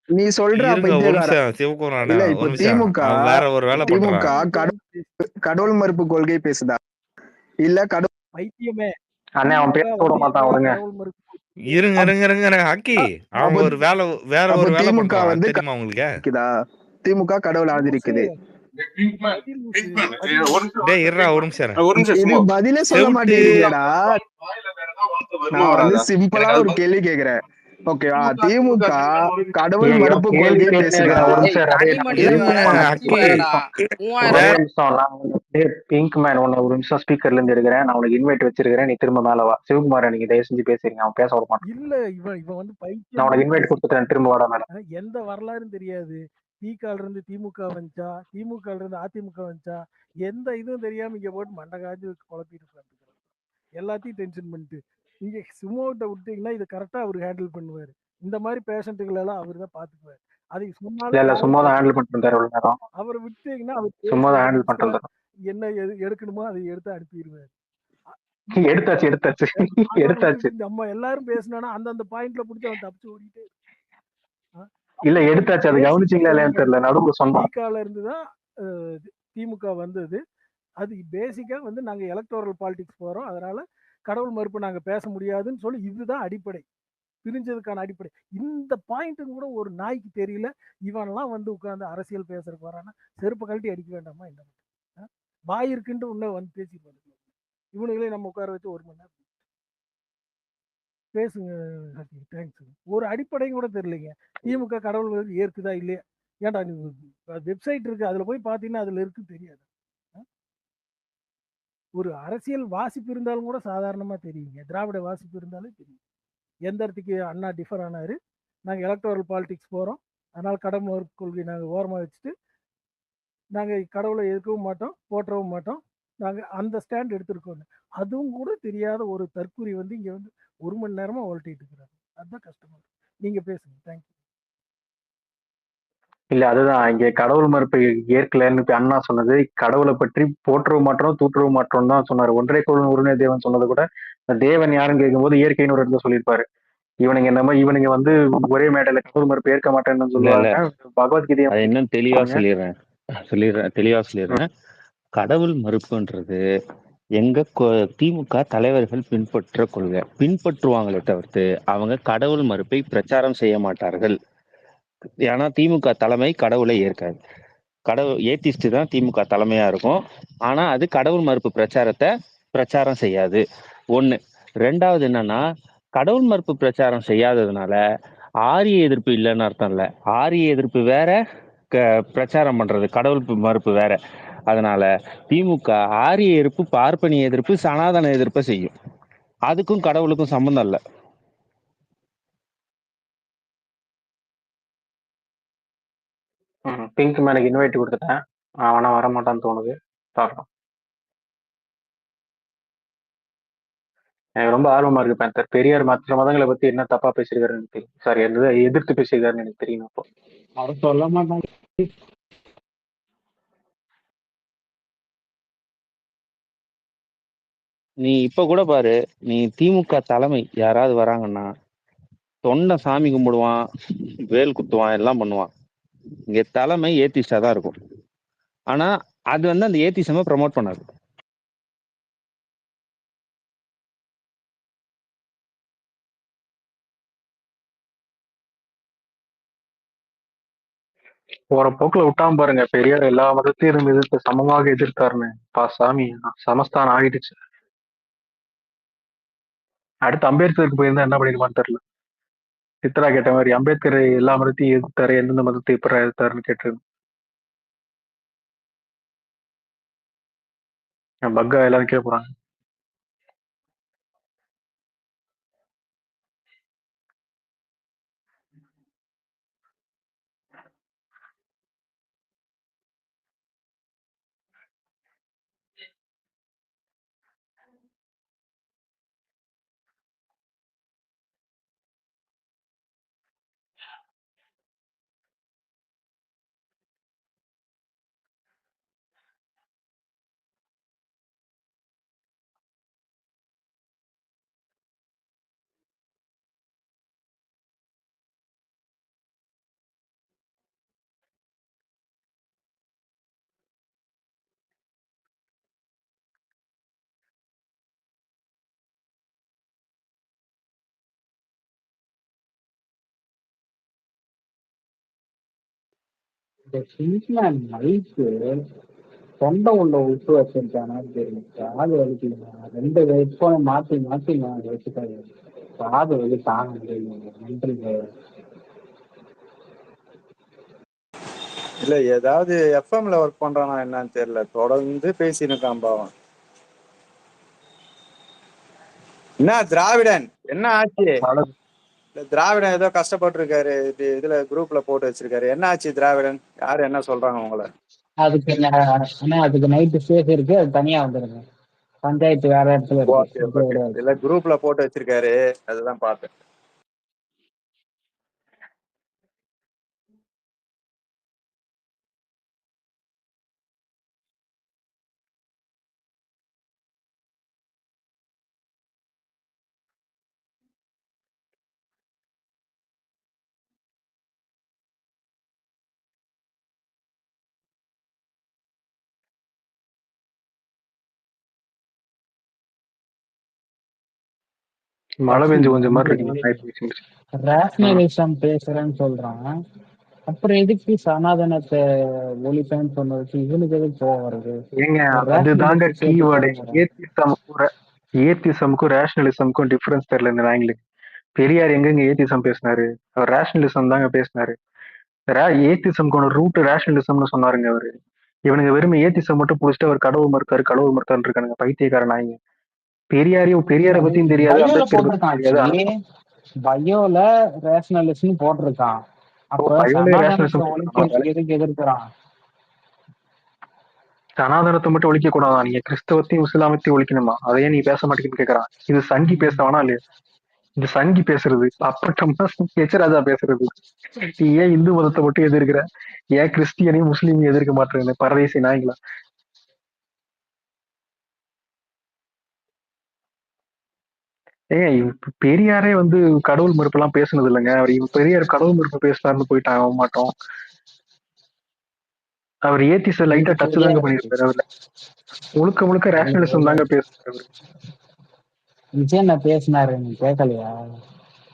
நீ சொல்றா இருங்க ஒரு பைத்தியக்காரா. நிமிஷம் சிவகுமார் இல்ல ஒரு இப்ப நிமிஷம். திமுக அவன் வேற ஒரு வேலை திமுக பண்றான். கடவுள் மறுப்பு கொள்கை பேசுதா? இல்ல பைத்தியமே. அண்ணே அவன் திமுக பேச விட வந்து மாட்டான் எப்படா விடுங்க. கடவுள் மறுப்பு கொள்கை இருங்க அப் இருங்க இருங்க இருங்க. அக்கி அவன் அப்போ ஒரு வேலை வேற அப்போ ஒரு வேலை திமுக பண்றான். வந்து தெரியுமா உங்களுக்கு? திமுக கடவுள் லூசு. ஆதரிக்குது. பதில் லூசு. பதில் லூசு. டேய் இருடா ஒரு நிமிஷம் இரு. ஒரு நிமிஷம் இது சும்மா பதிலே சொல்ல செவுட்டு மாட்டேங்கிறீங்களேடா. வாயில வேற ஏதாவது வார்த்தை வருமா நான் வந்து வராதா? சிம்பிளா எனக்கு அது ஒரு கேள்வி கேக்குறேன். ஓகேவா? திமுக கடவுள் ஏய் இவன் மறுப்பு கேள்வி கொள்கை கேட்டுனே பேசுதா? இருக்கிறான். ஒரு ஏய் நிமிஷம் தனி ரவி, நான் மனிதன் இருங்க வேற பேசுறேன். கட்சி அக்கி. ஒரே வேறடா. நிமிஷம். மூவாயிரம் ஒரே வேற நிமிஷம். நான் உனக்கு பிங்க் மேன் உன்னை ஒரு நிமிஷம் ஸ்பீக்கர்ல இருந்து இருக்கிறேன். நான் உனக்கு இன்வைட் வச்சிருக்கிறேன். நீ திரும்ப மேல வா. சிவகுமார் நீங்க தயவு செஞ்சு பேசுறீங்க. அவன் பேச விட மாட்டான். இல்ல இவன் இவன் வந்து நான் பைத்தியம் உனக்கு மாதிரி இன்வைட் பேசிட்டு கொடுத்துட்டேன். திரும்ப வாடா மேல. எந்த வரலாறும் தெரியாது. திகால இருந்து திமுக வந்துச்சா, திமுகல இருந்து அதிமுக வந்துச்சா, எந்த இதுவும் தெரியாம இங்க போட்டு மண்டை காய்ச்சி குழப்பிட்டு உட்காந்துருக்கான். எல்லாத்தையும் டென்ஷன் பண்ணிட்டு நீங்க சுமோட்ட விட்டீங்கன்னா இதை கரெக்டா அவர் ஹேண்டில் பண்ணுவாரு. இந்த மாதிரி பேஷண்ட்டுகள் எல்லாம் அவர் தான் பாத்துக்குவாரு. அதை இல்ல சொன்னாலும் இல்ல யாரும் சும்மா தான் கேட்க ஹேண்டில் மாட்டாங்க. பண்ணிட்டு இருந்தாரு இவ்வளவு நேரம். அவரை விட்டீங்கன்னா அவர் சும்மா தான் பேசுவாரு, ஹேண்டில் பண்ணிட்டு முடிச்சிருவாரு. இருந்தாரு. என்ன எடுக்கணுமோ அதை எடுத்து அனுப்பிடுவாரு. எடுத்தாச்சு எடுத்தாச்சு அதோட எடுத்தாச்சு. விட்டுட்டு நம்ம எல்லாரும் பேசினா அந்தந்த பாயிண்ட்ல பிடிச்சி அவன் தப்பிச்சு ஓடிட்டே இருக்கான். இல்ல அப்படி வந்து எடுத்தாச்சு. அது பேசிக்கா கவனிச்சீங்களா இல்லையான்னு தெரியல. சொல்லுங்க. நடுவுல சொன்னான். திகால இருந்து தான் திமுக வந்தது. அது பேசிக்கா வந்து நாங்க எலக்டோரல் பாலிடிக்ஸ் போறோம், அதனால கடவுள் மறுப்பு நாங்க பேச முடியாதுன்னு சொல்லி இதுதான் அடிப்படை. பிரிஞ்சதுக்கான அடிப்படை. இந்த பாயிண்ட் கூட ஒரு நாய்க்கு தெரியல. இவன்லாம் வந்து உட்கார்ந்து அரசியல் பேசுறதுக்கு வரானா செருப்பு கழட்டி அடிக்க வேண்டாமா என்ன? வாய் இருக்குன்ட்டு உன்ன வந்து பேசிட்டு இவனுங்களே நம்ம உட்கார வச்சு 1 மணி நேரம் பேசுங்க. தேங்க்ஸ். ஒரு அடிப்படையும் கூட தெரியலைங்க. திமுக கடவுள் மறுப்பு ஏற்குதா இல்லையா? ஏன்டா நீ வெப்சைட் இருக்கு, அதுல போய் பாத்தீங்கன்னா அதுல இருக்கு தெரியாது. ஒரு அரசியல் வாசிப்பு இருந்தாலும் கூட சாதாரணமா தெரியுங்க. திராவிட வாசிப்பு இருந்தாலும் தெரியும். எந்த இடத்துக்கு அண்ணா டிஃபர் ஆனாரு. நாங்க எலக்டோரல் பாலிடிக்ஸ் போறோம். அதனால கடமை கொள்கை நாங்க ஓரமா வச்சுட்டு நாங்க கடவுளை எதிர்க்கவும் மாட்டோம், போற்றவும் மாட்டோம். நாங்க அந்த ஸ்டாண்ட் எடுத்திருக்கோம். அதுவும் கூட தெரியாத ஒரு தற்குறி வந்து இங்க வந்து 1 மணி நேரமா ஓட்டிட்டு இருக்கிறாரு. அதுதான் கஷ்டமா இருக்கு. நீங்க பேசுங்க. தேங்க்யூ. இல்ல அதுதான் இங்க கடவுள் மறுப்பை ஏற்கலன்னு இப்ப அண்ணா சொன்னது. கடவுளை பற்றி போற்றவும் மாற்றோம் தூற்றவும் மாற்றோம் தான் சொன்னாரு. ஒன்றே குலம் ஒருவனே தேவன் சொன்னது கூட தேவன் யாருன்னு கேட்கும்போது இயற்கைன்னு ஒரு இடத்துல சொல்லியிருப்பாரு. இவனுங்க என்னமோ இவனுங்க வந்து ஒரே மேடையில கடவுள் மறுப்பு ஏற்க மாட்டேன்னு இல்ல இல்ல சொல்லுவாங்க. பகவத்கீதையை அது இன்னும் தெளிவா பாருங்க. சொல்லிடுறேன். கடவுள் மறுப்புன்றது எங்க திமுக தலைவர்கள் பின்பற்ற கொள்கை. பின்பற்றுவாங்களே தவிர்த்து அவங்க கடவுள் மறுப்பை பிரச்சாரம் செய்ய மாட்டார்கள். ஏன்னா திமுக தலைமை கடவுளை ஏற்காது. கடவுள் ஏத்திஸ்ட் தான் திமுக தலைமையா இருக்கும். ஆனா அது கடவுள் மறுப்பு பிரச்சாரத்தை பிரச்சாரம் செய்யாது. ஒண்ணு. ரெண்டாவது என்னன்னா, கடவுள் மறுப்பு பிரச்சாரம் செய்யாததுனால ஆரிய எதிர்ப்பு இல்லைன்னு அர்த்தம் இல்ல. ஆரிய எதிர்ப்பு வேற, பிரச்சாரம் பண்றது கடவுள் மறுப்பு வேற. அதனால திமுக ஆரிய எதிர்ப்பு, பார்ப்பனிய எதிர்ப்பு, சனாதன எதிர்ப்பை செய்யும். அதுக்கும் கடவுளுக்கும் சம்பந்தம் இல்ல. பிங்க் மேனுக்கு இன்வைட் கொடுத்துட்டேன். அவனா வரமாட்டான்னு தோணுது. பார்க்கலாம். எனக்கு ரொம்ப ஆர்வமா இருக்கு பேந்தர். பெரியார் மற்ற மதங்களை பத்தி என்ன தப்பா பேசியிருக்காருன்னு எனக்கு தெரியும். சாரி எதிர்த்து பேசியிருக்காருன்னு எனக்கு தெரியும். அப்போ அதை சொல்ல மாட்டாங்க. நீ இப்ப கூட பாரு, நீ திமுக தலைமை யாராவது வராங்கன்னா தொண்டை சாமி கும்பிடுவான், வேல் குத்துவான், எல்லாம் பண்ணுவான். இங்க தலைமை ஏத்திஸ்டா தான் இருக்கும். ஆனா அது வந்து அந்த ஏத்திசம ப்ரமோட் பண்ணாது. போற போக்குல விட்டாம பாருங்க. பெரியார் எல்லா மதத்தையும் எதிர்த்து சமமாக எதிர்த்தாருன்னு. சாமி சமஸ்தானம் ஆகிடுச்சு. அடுத்து அம்பேத்கருக்கு போயிருந்தா என்ன பண்ணிருப்பான்னு தெரியல. சித்ரா கேட்ட மாதிரி அம்பேத்கர் எல்லா மதத்தையும் எதிர்த்தாரு, எந்தெந்த மதத்தை எப்படி எதிர்த்தாருன்னு கேட்டு பக்கா எல்லாரும் கேட்க போறாங்க. இந்த சிங்க்மேன் மைக்கு தொண்டை உள்ள விட்டு வச்சிருக்கானான்னு தெரியும். காது வலிக்குதுங்க. 2 ஹெட்போனை மாத்தி மாத்தி நான் வச்சுட்டாரு. காது வலி தாங்க முடியல. நன்றிங்க. இல்ல ஏதாவது எஃப்எம்ல ஒர்க் பண்றானா என்னன்னு தெரியல, தொடர்ந்து பேசின்னு இருக்கான் பாவம். என்ன திராவிடன் என்ன ஆச்சு? இல்ல திராவிடன் ஏதோ கஷ்டப்பட்டு இருக்காரு, இதுல குரூப்ல போட்டு வச்சிருக்காரு. என்ன ஆச்சு திராவிடன்? யாரு என்ன சொல்றாங்க உங்களை? அதுக்கு நைட்டு ஸ்பேஸ் இருக்கு, அது தனியா வந்துருங்க. பஞ்சாயத்து வேற இடத்துல ஓகே இருக்கு. ஓகே, இல்ல குரூப்ல போட்டு வச்சிருக்காரு, அதுதான் பார்த்தேன். மழை பெஞ்சு கொஞ்சம் மாதிரி இருக்கு. ரேஷனலிசம் பேசுறேன்னு சொல்றான். அப்புறம் எதுக்கு சனாதனத்தை ஒழிப்பேன்னு சொன்னதுக்கு இவனுக்கு எதுக்கு போக வருது? ஏங்க அதுதாங்க கீவேர்டு. ஏத்திசமுக்கும் ரேஷனலிசமுக்கும் டிஃபரன்ஸ் தெரியல இந்த ஆங்கிலுக்கு. பெரியார் எங்கெங்க ஏத்திசம் பேசினாரு? அவர் ரேஷனலிசம் தாங்க பேசினாரு. ஏத்திசம்க்கு ரூட் ரேஷனலிசம்னு சொன்னாருங்க அவரு. இவனுங்க வெறும் ஏத்திசம் மட்டும் புடிச்சிட்டு அவர் கடவுள் மறுத்தாரு இருக்கானுங்க, பைத்தியக்காரன் நாய்ங்க. பெரியார பத்தியும் தெரியாது, அம்பேத்கர் பத்தியும் தெரியாது. பயோல ரேஷனலிசம் போட்டிருக்கான். அப்ப எதுக்கு எதிர்க்கிறான்? சனாதனத்தை மட்டும் ஒழிக்க கூடாதா? நீங்க கிறிஸ்தவத்தையும் இஸ்லாமத்தையும் ஒழிக்கணுமா? அதையே நீ பேச மாட்டேங்குன்னு கேக்குறான். இது சங்கி பேசவானா இல்லையா? இது சங்கி பேசுறது, அப்பட்டமா எச்சராஜா பேசுறது. நீ ஏன் இந்து மதத்தை மட்டும் எதிர்க்கிற? ஏன் கிறிஸ்டியனையும் முஸ்லீமையும் எதிர்க்க மாட்டேங்க? பரதேசி நாய்களா. ஏன் பெரியாரே கடவுள் மறுப்பு எல்லாம் பேசுனது இல்லைங்க. அவர் பெரியார் கடவுள் மறுப்பு பேசினாருன்னு போயிட்டாங்க மாட்டோம். அவர் ஏத்திச லைட்டா டச் தாங்க பண்ணிருப்பாரு. அவர்ல முழுக்க ரேஷனலிசம் தாங்க பேசுறாரு. விஜய் என்ன பேசினாரு நீ கேட்கலையா?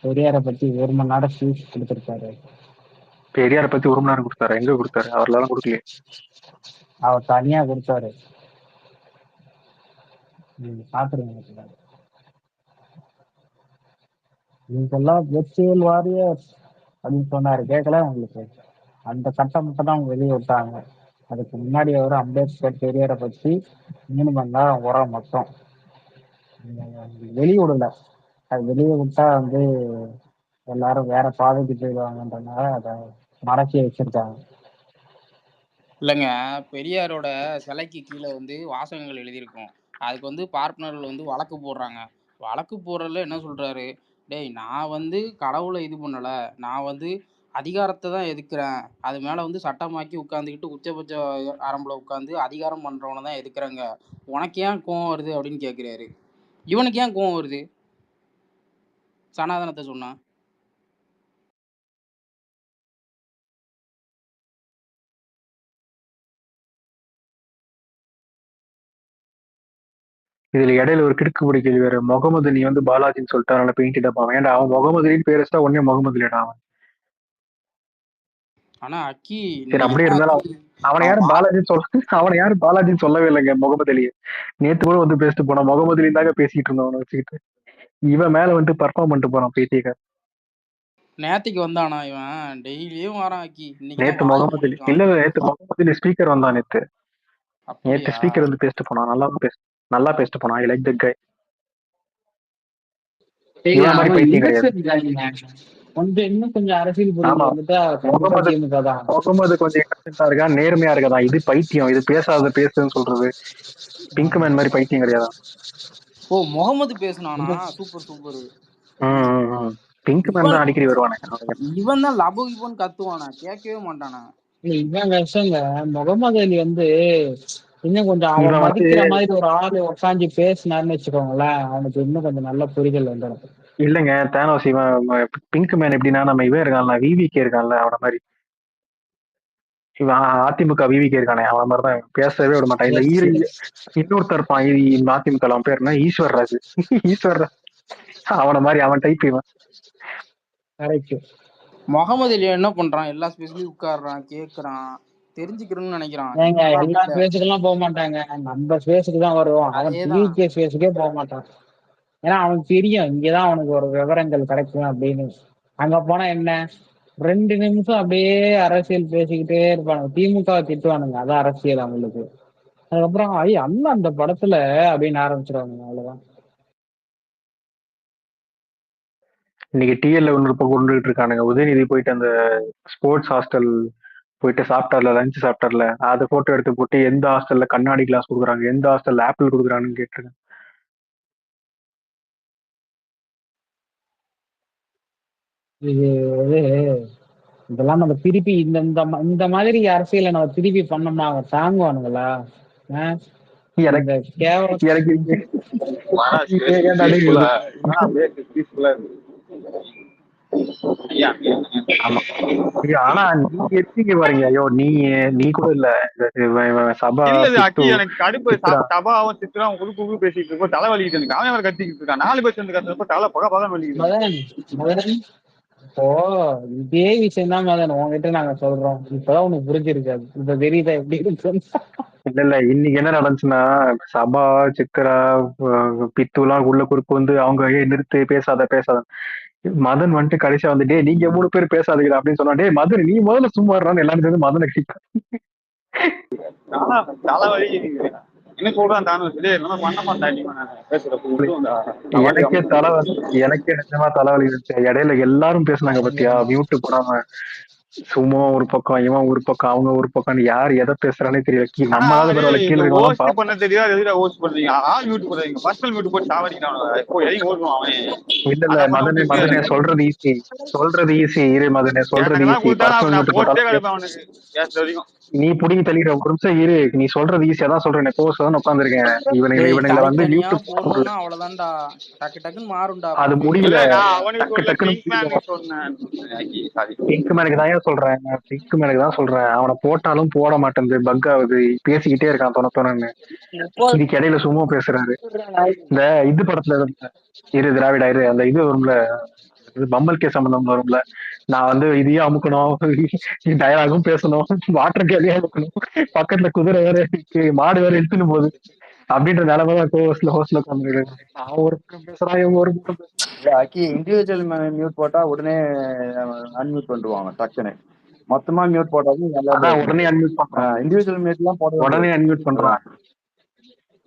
பெரியார பத்தி 1 மணி நேரம் ஸ்பீச் கொடுத்திருக்காரு. பெரியார பத்தி 1 மணி நேரம் கொடுத்தாரு? எங்க கொடுத்தாரு? அவர்லாம் கொடுக்கலையே. அவர் தனியா கொடுத்தாரு, நீங்க பாத்துருங்க. நீங்கெல்லாம் வெற்றியல் வாரியர் அப்படின்னு சொன்னாரு, கேட்கல உங்களுக்கு? அந்த சட்டம் மட்டும் தான் அவங்க வெளியே விட்டாங்க. அதுக்கு முன்னாடி அவர் அம்பேத்கர் பெரியாரை பத்தி 3 மணி நேரம் உரம் மொத்தம் வெளியே விடல. அது வெளியே விட்டா எல்லாரும் வேற பாதைக்கு போயிடுவாங்கன்றனால அதை மடக்கி வச்சிருக்காங்க. இல்லைங்க, பெரியாரோட சிலைக்கு கீழே வாசகங்கள் எழுதியிருக்கும். அதுக்கு பார்ப்பனர்கள் வழக்கு போடுறாங்க. வழக்கு போடுறதுல என்ன சொல்றாரு? டேய், நான் கடவுளை இது பண்ணல, நான் அதிகாரத்தை தான் எதுக்குறேன். அது மேலே சட்டமாக்கி உட்காந்துக்கிட்டு உச்சபட்ச ஆரம்பில் உட்காந்து அதிகாரம் பண்ணுறவனை தான் எதுக்குறேங்க. உனக்கு ஏன் கோவம் வருது அப்படின்னு கேட்குறாரு. இவனுக்கு ஏன் கோவம் வருது சனாதனத்தை சொன்னா? இதுல இடையில ஒரு கிடுக்கு பிடிக்கிறது வேற. முகமது நீ பாலாஜின்னு சொல்லிட்டு அதனால பெயிண்ட் டப்பான். ஏன்டா அவன் முகமதுலின்னு பேர் வச்சா உடனே முகமது இல்லடா அவன். ஆனா அக்கி சரி அப்படியே இருந்தாலும் அவனை யாரும் பாலாஜின்னு சொல்லவே இல்லைங்க. முகமது அலியை நேத்து கூட பேசிட்டு போனான். முகமது அலி தாங்க பேசிட்டு இருந்தோம் அவனை வச்சுக்கிட்டு. இவன் மேல பர்ஃபார்ம் பண்ணிட்டு போறான் பேத்தியக்கார. நேத்திக்கு வந்தானா இவன்? டெய்லியும் வரான் அக்கி. நேத்து முகமது அலி இல்ல, நேத்து முகமது அலி ஸ்பீக்கர் வந்தான். நேத்து ஸ்பீக்கர் பேசிட்டு போனான். நல்லா பேசிட்டு போனான். I like that guy. இவன் மாதிரி பைத்தியம் கிடையாது. கொஞ்சம் அரசியல் முகமது கொஞ்சம் இன்னசென்ட்டா இருக்கா, நேர்மையா இருக்கதா. இது பைத்தியம். இது பேசுன்னு சொல்றது. பிங்க் மேன் மாதிரி பைத்தியம் கிடையாதா? ஓ, முகமது பேசுனானா? Super super. பிங்க் மேன் தான் அடிக்கடி வருவானே. இவன் தான் லபு இவன் கத்துவானா? கேட்கவே மாட்டானா? இவன் கஷ்டங்க. முகமது அலி இன்னும் கொஞ்சம் அவன் மதிக்கிற மாதிரி ஒரு ஆளு உட்காந்து பேசினாருன்னு வச்சுக்கோங்களேன், அவனுக்கு இன்னும் கொஞ்சம் நல்ல புரிதல் வந்துடும். இல்லைங்க, தேனோஸ் இவன் பிங்க் மேன் எப்படின்னா, நம்ம இவன் இருக்கான்ல, விவிகே இருக்கான்ல, அவன மாதிரி. இவன் அதிமுக விவிகே இருக்கானே, அவன் மாதிரிதான் பேசவே விட மாட்டான். இல்ல இன்னொருத்தர் இருப்பான் அதிமுக, அவன் பேர் என்ன, ஈஸ்வர்ராஜ். அவன மாதிரி அவன் டைப் இவன். கரெக்ட். முகமது அலி என்ன பண்றான்? எல்லா ஸ்பேஸ்லயும் உட்கார்றான், கேக்குறான், தெரிஞ்சுக்கிறோம்னு நினைக்கிறான். ஏங்க இவங்கெல்லாம் எல்லா அப்படி இல்ல. ஸ்பேஸுக்கெல்லாம் போக மாட்டாங்க, நம்ம ஸ்பேஸுக்கு தான் வருவான். அவன் அதேதான். டிவிகே ஸ்பேஸுக்கே போக மாட்டான். ஏன்னா அவனுக்கு தெரியும் இங்கதான் அவனுக்கு ஒரு விவரங்கள் கிடைக்கும் அப்படின்னு. அங்க போனா என்ன 2 நிமிஷம் அப்படியே அரசியல் பேசிக்கிட்டே இருப்பானுங்க. திமுக திட்டுவானுங்க, அதான் அரசியல் அவங்களுக்கு. அதுக்கப்புறம் ஐய அண்ணா அந்த படத்துல அப்படின்னு ஆரம்பிச்சிருவானுங்க, அவ்வளவுதான். இன்னைக்கு டிஎல்ல ஒன்று இப்போ கொண்டுகிட்டு இருக்கானுங்க. உதயநிதி போயிட்டு அந்த ஸ்போர்ட்ஸ் ஹாஸ்டல் போயிட்டு சாப்பிட்டார்ல, லஞ்ச் சாப்பிட்டார்ல, அதை போட்டோ எடுத்து போட்டு எந்த ஹாஸ்டல்ல கண்ணாடி கிளாஸ் கொடுக்குறாங்க, எந்த ஹாஸ்டல்ல ஆப்பிள் கொடுக்குறாங்கன்னு கேட்டிருக்கேன். இது இது இதெல்லாம் நம்ம திருப்பி இந்த இந்த இந்த மாதிரி அரசியலை நம்ம திருப்பி பண்ணோம்னா அவங்க தாங்குவானுங்களா? ஆஹ் எனக்கு இந்த கேவலம் எனக்கு ஏன்டா டேய் ஆமா. ஆனா நீங்க இருக்கீங்க பாருங்க, ஐயோ நீ கூட இல்ல சபா அக்கி எனக்கு கடுப்பு. சபாவும் சித்ராவும் குறுக்கு பேசிட்டு இருக்கோம், தலை வலிக்கிட்டு எனக்கு. அவன் அவர் கத்திக்கிட்டு இருக்கான், 4 பேர் சேர்ந்து கத்துறப்ப தலை பகன்னு வலிக்குது. இப்போ இதே விஷயம் தான் மதன் உங்ககிட்ட நாங்க சொல்றோம். இப்பதான் உனக்கு புரிஞ்சிருக்காது, இப்ப தெரியுதா எப்படி இருக்கு? இல்ல இன்னைக்கு என்ன நடந்துச்சுன்னா, சபா சித்ரா பித்து எல்லாம் உள்ள குறுக்கு வந்து அவங்க நிறுத்து பேசாத மதன் வந்துட்டு கடைசியா வந்து டே நீங்க 3 பேர் பேசாதீங்க அப்படின்னு சொன்னா, டே மதன் நீ முதல்ல சும்மா இருறான்னு எல்லாரும் சேர்ந்து மதனை தலை வலிக்குது. என்ன சொல்றான் தானே பண்ண மாட்டேன் எனக்கே நிஜமா தலைவலி இருந்துச்சு. இடையில எல்லாரும் பேசுனாங்க பத்தியா, மியூட்டு போடாம. சும்மா ஒரு பக்கம், இவன் ஒரு பக்கம், அவங்க ஒரு பக்கம், யார் எதை பேசுறானே தெரியல. நம்மளால பரவாயில்ல, கீழே இருக்கலாம் பண்ண தெரியாது. எதுல ஹோஸ்ட் பண்றீங்க? ஆல் மியூட் போடுறீங்க, பர்சனல் மியூட் போட்டு சாவடிக்கிறான். இப்போ எதையும் ஓடுவான் அவன். இல்ல மதனே சொல்றது ஈஸி இரு மதனே, சொல்றது ஈஸி. பர்சனல் மியூட் போட்டாலும் நீ புடிங்கி தள்ளிடுற. ஒரு நிமிஷம் இரு, நீ சொல்றது ஈஸியா தான் சொல்றேன். கோர்ஸ் தான் உட்காந்துருக்கேன். இவனுங்களை வந்து தனித்தனியா போடணும்னா அவ்வளவுதான்டா, டக்கு டக்குன்னு மாறும்டா. அது முடியல. பிங்க் மேனுக்கு தான் சொல்றேன். அவனை போட்டாலும் போட மாட்டேங்குது, பக் ஆகுது, பேசிக்கிட்டே இருக்கான் தொணன்னு. இதுக்கு இடையில சும்மா பேசுறாரு. இந்த இது படத்துல இரு திராவிடா இரு, அந்த இது வரும்ல, பம்பல் கே சம்பந்தம் வரும்ல, நான் வந்து இதையும் அமுக்கணும், டயலாகும் பேசணும், வாட்டர் கேலியா அமுக்கணும், பக்கத்துல குதிரை வேற இருக்கு, மாடு வேற இழுத்துன்னு போகுது அப்படின்ற நிலைமைதான் ஹோஸ்ட்ல உட்காந்துருக்கு. நான் ஒரு பேசுறான், இவங்க ஒரு இண்டிவிஜுவல் மியூட் போட்டா உடனே அன்மியூட் பண்ணிடுவாங்க டக்குன்னு. மொத்தமா மியூட் போட்டாலும் உடனே அன்மியூட் பண்றாங்க. இண்டிவிஜுவல் மியூட் எல்லாம் உடனே அன்மியூட் பண்றாங்க.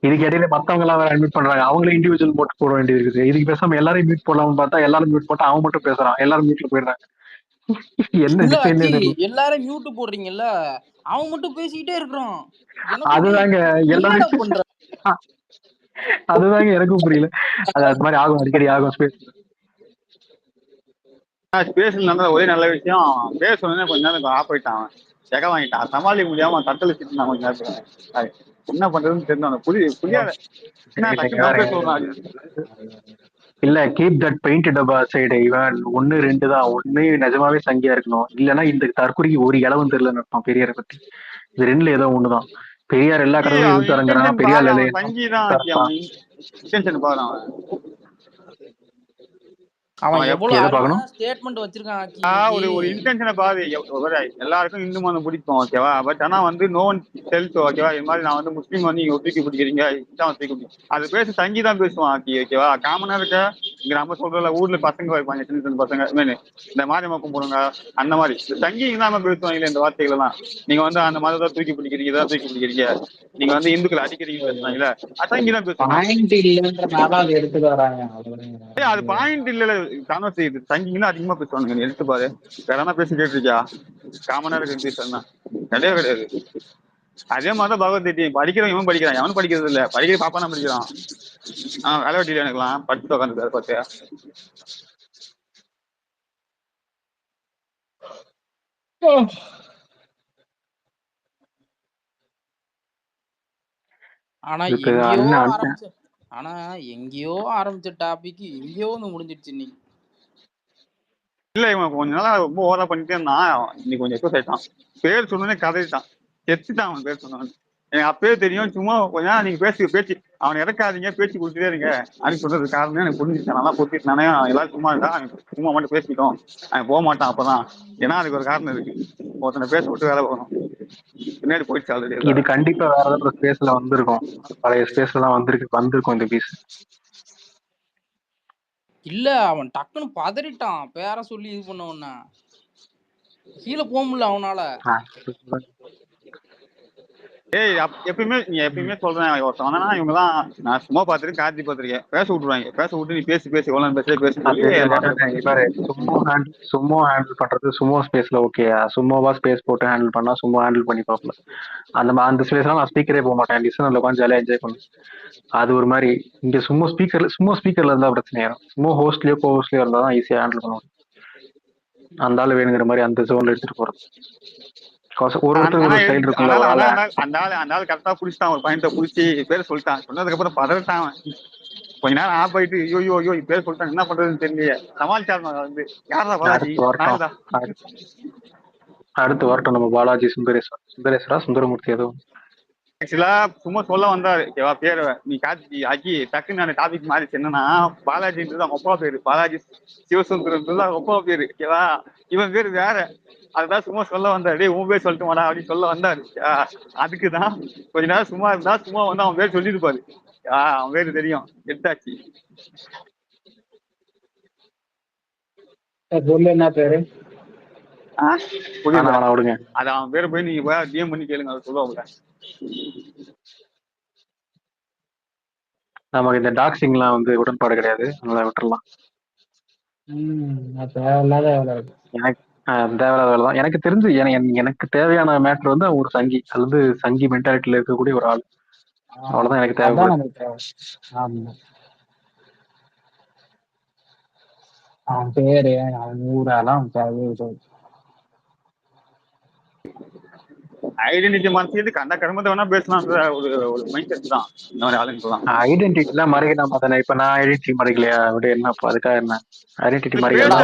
இதுக்கு இடையில மத்தவங்க எல்லாம் வேற அட்மிட் பண்றாங்க, அவங்களும் இண்டிவிஜுவல் போட்டு போட வேண்டியது இருக்குது. இதுக்கு பேசாம எல்லாரும் மியூட் போடலாம்னு பார்த்தா எல்லாரும் மியூட் போட்டா அவன் மட்டும் பேசுறான், எல்லாரும் மியூட்ல போயிடுறாங்க. என்ன எல்லாரும் மியூட் போடுறீங்கல்ல, அவன் மட்டும் பேசிக்கிட்டே இருக்கிறான். அதுதாங்க எல்லாரும் அதுதாங்க எனக்கும் புரியல. அது மாதிரி ஆகும், அடிக்கடி ஆகும். ஸ்பேஸ்ல நடந்த ஒரே நல்ல விஷயம், பேசணும்னு கொஞ்ச நேரம் ஆஃப் ஆயிட்டான், செக வாங்கிட்டான், சமாளிக்க முடியாம தட்டல சிட்டு நான் கொஞ்ச நேரம் என்ன பண்றதுன்னு தெரிஞ்சவன புரியாத இல்ல. கீப் தட் பெயிண்ட் டப்பா சைடு. இவன் 1 2 தான். ஒண்ணு நிஜமாவே சங்கியா இருக்கணும், இல்லன்னா இந்த தற்கொலைக்கு ஒரு இளவும் தெரியல நடப்பான் பெரியாரை பத்தி. இது 2ல ஏதோ ஒண்ணுதான். பெரியார் எல்லா கடவுளையும் எதிர்த்தாருங்கிறான், பெரியார் அவன் எவ்வளவு ஸ்டேட்மெண்ட் வச்சிருக்கான். ஒரு இன்டென்ஷனை பாரு. எல்லாருக்கும் இந்து மதம் பிடிக்கும், ஓகேவா? பட் ஆனா வந்து நோ ஒன் டெல்ஸ், ஓகேவா? இது மாதிரி நான் வந்து முஸ்லீம் வந்து நீங்க தூக்கி பிடிக்கிறீங்க, அது பேச தங்கி தான் பேசுவான் ஆக்கி, ஓகேவா? காமனா இருக்க இங்க நம்ம சொல்றல, ஊர்ல பசங்க வைப்பாங்க, சின்ன சின்ன பசங்க, இந்த மாதிரி மக்கம் போடுங்க, அந்த மாதிரி தங்கி இல்லாம பேசுவாங்க இந்த வார்த்தைகள் எல்லாம். நீங்க வந்து அந்த மதத்தை தூக்கி பிடிக்கிறீங்க, இதான் தூக்கி பிடிக்கிறீங்க, நீங்க வந்து இந்துக்களை அடிக்கிறீங்க பேசுவாங்கல்ல, தங்கி தான் பேசுவாங்க. அது பாயிண்ட் இல்ல தானோ செய்யுது, தங்கிங்கன்னா அதிகமா பேசுவானுங்க. எடுத்து பாரு, வேற பேசி கேட்டுருக்கியா? காமனா இருக்கு பேசுறா கிடையவே கிடையாது. அதே மாதிரிதான் பகவத்கீதை படிக்கிறவன் இவன் படிக்கிறான், எவனும் படிக்கிறது இல்ல, படிக்கிற பாப்பா தான் படிக்கிறான். வேலை வெட்டியில எனக்குலாம் படிச்சு உட்காந்துருக்காரு பார்த்தியா? எங்கேயோ ஆரம்பிச்ச டாபிக் எங்கேயோ வந்து முடிஞ்சிடுச்சு இன்னைக்கு. இல்ல இவன் கொஞ்ச நாளா ரொம்ப ஓவரா பண்ணிட்டே இருந்தான், இன்னைக்கு கொஞ்சம் எக்ஸஸ் ஆயிட்டான். பேர் சொன்னே கதைட்டான், செத்துட்டான் அவன் பேர் சொன்னான். எனக்கு அப்பவே தெரியும். சும்மா கொஞ்ச நேரம் நீங்க பேச்சு அவனை இறக்காதீங்க, பேச்சு கொடுத்துட்டே இருங்க அப்படின்னு சொல்றது காரணம் எனக்கு புரிஞ்சுச்சு. நல்லா பொறுத்திட்டு நானே எல்லாரும் சும்மா இருந்தா சும்மா மட்டும் பேசிக்கிட்டோம், அவன் போக மாட்டான் அப்பதான். ஏன்னா அதுக்கு ஒரு காரணம் இருக்கு, ஒருத்தனை பேச விட்டு வேலை போகணும். பின்னாடி போயிடுச்சு ஆல்ரெடி. இது கண்டிப்பா வேற ஏதாவது ஸ்பேஸ்ல வந்திருக்கும், பழைய ஸ்பேஸ்ல தான் வந்திருக்கும் இந்த பீஸ். இல்ல அவன் டக்குன்னு பதறிட்டான், பேர சொல்லி இது பண்ண உடனே கீழே போக முடியல அவனால. ஏய் நீ எப்பயுமே சொல்றேன், ஒருத்தவனா இவங்க தான் நான் சும்மா பாத்துருக்கேன், கார்த்தி பாத்திருக்கேன், பேச விட்டுருவாங்க. பேச விட்டு நீ பேசி எவ்வளவு பேச சும்மா ஹேண்டில் பண்றது சும்மா ஸ்பேஸ்ல ஓகே, சும்மாவா ஸ்பேஸ் போட்டு ஹேண்டில் பண்ணா சும்மா ஹேண்டில் பண்ணி பாப்பல. அந்த ஸ்பேஸ்லாம் நான் ஸ்பீக்கரே போக மாட்டேன், லிசனர்ல உட்காந்து ஜாலியா என்ஜாய் பண்ணுவேன். அது ஒரு மாதிரி. இங்க சும்மா ஸ்பீக்கர்ல இருந்தா பிரச்சனை ஆயிரும். சும்மா ஹோஸ்ட்லயோ கோ ஹோஸ்ட்லயோ இருந்தா தான் ஈஸியா ஹேண்டில் பண்ணுவாங்க. அந்த ஆள் வேணுங்கிற மாதிரி அந்த ஜோன்ல எடுத்துட்டு போறது. அந்த ஆள் கரெக்டா புடிச்சிட்டான், ஒரு பாயிண்ட புடிச்சு பேர் சொல்லிட்டான். சொன்னதுக்கு அப்புறம் பதவிட்டான். கொஞ்ச நேரம் ஆஃப் ஆயிட்டு ஐயோ பேர் சொல்லிட்டான், என்ன பண்றதுன்னு தெரியல. சமாளிச்சாரு. வந்து யாரா பாலாஜி, அடுத்து வரட்டும் நம்ம பாலாஜி சுந்தரேஸ்வரா சுந்தரமூர்த்தி எதுவும் ஆக்சுவலா சும்மா சொல்ல வந்தாரு பேரு. நீ கார்த்தி ஆக்கி டக்குன்னு அந்த டாபிக் மாறிச்சு. என்னன்னா பாலாஜின்றது அவங்க அப்பா பேரு, பாலாஜி சிவசுந்தரன்றது அவங்க அப்பா பேரு. ஓகேவா, இவன் பேரு வேற. அதுதான் சும்மா சொல்ல வந்தாரு. உன் பேர் சொல்லிட்டு மாடா அப்படின்னு சொல்ல வந்தாரு. அதுக்குதான் கொஞ்ச நேரம் சும்மா இருந்தா சும்மா வந்து அவன் பேர் சொல்லிருப்பாரு. அவன் பேரு தெரியும், எடுத்தாச்சு. என்ன பேரு விடுங்க, அது அவன் பேரை போய் நீங்க போய் டிஎம் பண்ணி கேளுங்க, அதை சொல்லுவாங்க. நமக்கு இந்த டாக்ஸிங்லாம் வந்து உடன்பாடு கிடையாது, அதனால விட்டுறலாம். எனக்கு தேவையில்லாத வேலை தான். எனக்கு தெரிஞ்சு எனக்கு தேவையான மேட்டர் வந்து ஒரு சங்கி, அது வந்து சங்கி மென்டாலிட்டியில இருக்கக்கூடிய ஒரு ஆள், அவ்வளவுதான் எனக்கு தேவைப்படுது. அவன் பேரு அவன் ஊரெல்லாம் ஐடென்டிட்டி மறைச்சிட்டு கண்ட கர்மத்தை வேணா பேசலாம்ன்ற ஒரு மைண்ட் செட் தான் இந்த மாதிரி ஆளுங்கலாம். ஐடென்டிட்டி எல்லாம் மறைக்கலாம் தானே. இப்ப நான் ஐடென்டிட்டி மறைக்கலையா, அப்படி என்ன அதுக்காக என்ன ஐடென்டிட்டி மறைக்கலாம்.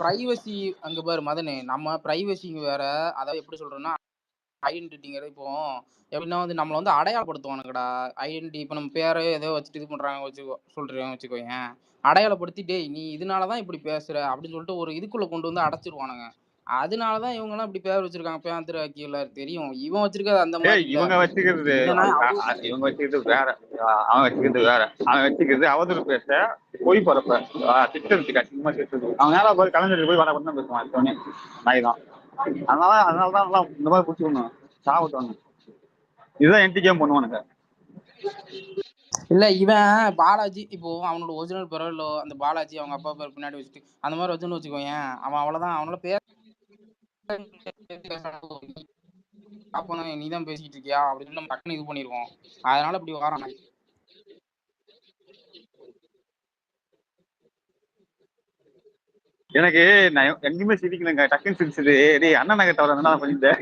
பிரைவசி அங்க பாரு மதனு, நம்ம பிரைவசி வேற. அதாவது எப்படி சொல்றோம்னா ஐடென்டிட்டிங்கிறது இப்போ எப்படின்னா வந்து நம்மளை வந்து அடையாளப்படுத்துவானுங்கடா. ஐடென்டிட்டி இப்போ நம்ம பேரை ஏதோ வச்சுட்டு இது பண்றாங்க வச்சுக்கோங்க, அடையாளப்படுத்தி டேய் நீ இதனாலதான் இப்படி பேசுற அப்படின்னு சொல்லிட்டு ஒரு இதுக்குள்ள கொண்டு வந்து அடைச்சிருவானுங்க. அதனாலதான் இவங்க எல்லாம் இப்படி பேர் வச்சிருக்காங்க. பேந்திர கீழ தெரியும் இவன் வச்சிருக்காது அந்த மாதிரி. இவங்க வச்சுக்கிறது வேற, அவன் வச்சுக்கிறது வேற. அவன் வச்சுக்கிறது அவதூறு பேச, பொய் பரப்ப, திட்டத்துக்கு அதிகமா திட்டது. அவன் நேரம் போய் கலைஞருக்கு போய் வர பண்ண பேசுவான். நாய்தான். அதனாலதான் இந்த மாதிரி குடிச்சுக்கணும், சாப்பிட்டு. இதுதான் என்டிகேம் பண்ணுவானுங்க. இல்ல இவன் பாலாஜி இப்போ அவனோட ஒரிஜினல் பேரோ இல்ல அந்த பாலாஜி அவங்க அப்பா பேர் பின்னாடி வச்சுட்டு அந்த மாதிரி வச்சுன்னு வச்சுக்கோங்க, அவன் அவ்வளவுதான். அவனோட பேர் நீதான் பேசிட்டு இருக்கியா அப்படின்னு நம்ம டக்குன்னு இது பண்ணிருவோம். அதனால இப்படி வரான். எனக்கு நான் எங்கேயுமே சிரிக்கலங்க, டக்குன்னு சிரிச்சது டேய் அண்ணா நகர் தவிர நான் பண்ணிட்டேன்.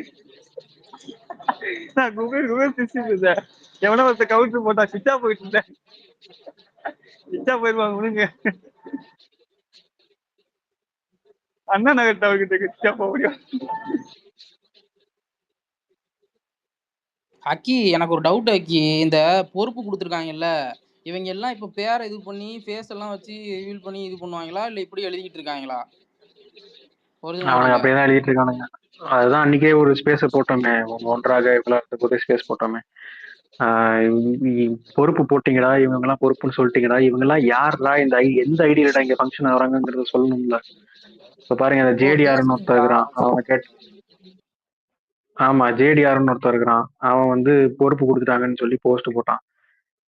நான் குபேர் சிரிச்சு எவனோ ஒருத்த கவுண்டர் போட்டா சிச்சா போயிட்டு இருந்தேன். சிச்சா போயிருவாங்க விடுங்க. அண்ணா நகர் தவிர்க்கிட்ட சிச்சா போக முடியும். அக்கி எனக்கு ஒரு டவுட் அக்கி, இந்த பொறுப்பு கொடுத்துருக்காங்கல்ல இவங்க எல்லாம் இப்ப பேரை இது பண்ணி ஃபேஸ் எல்லாம் வச்சு ரிவீல் பண்ணி இது பண்ணுவாங்களா இல்ல இப்படி எழுதிட்டு இருக்காங்களா? அவனுக்கு அப்படியேதான் எழுதிட்டு இருக்கானுங்க. அதுதான் அன்னைக்கே ஒரு ஸ்பேஸ போட்டோமே, ஒன்றாக இவ்வளவு புது ஸ்பேஸ் போட்டோமே. பொறுப்பு போட்டீங்கடா, இவங்க எல்லாம் பொறுப்புன்னு சொல்லிட்டீங்கடா, இவங்க எல்லாம் யாருடா, இந்த எந்த ஐடியிலடா இங்க ஃபங்க்ஷன் வராங்கிறத சொல்லணும்ல. இப்ப பாருங்க இந்த ஜேடிஆர்னு ஒருத்தர் இருக்கிறான், அவன் ஆமா ஜேடிஆர்னு ஒருத்தர் இருக்கிறான், அவன் வந்து பொறுப்பு கொடுத்துட்டாங்கன்னு சொல்லி போஸ்ட் போட்டான்.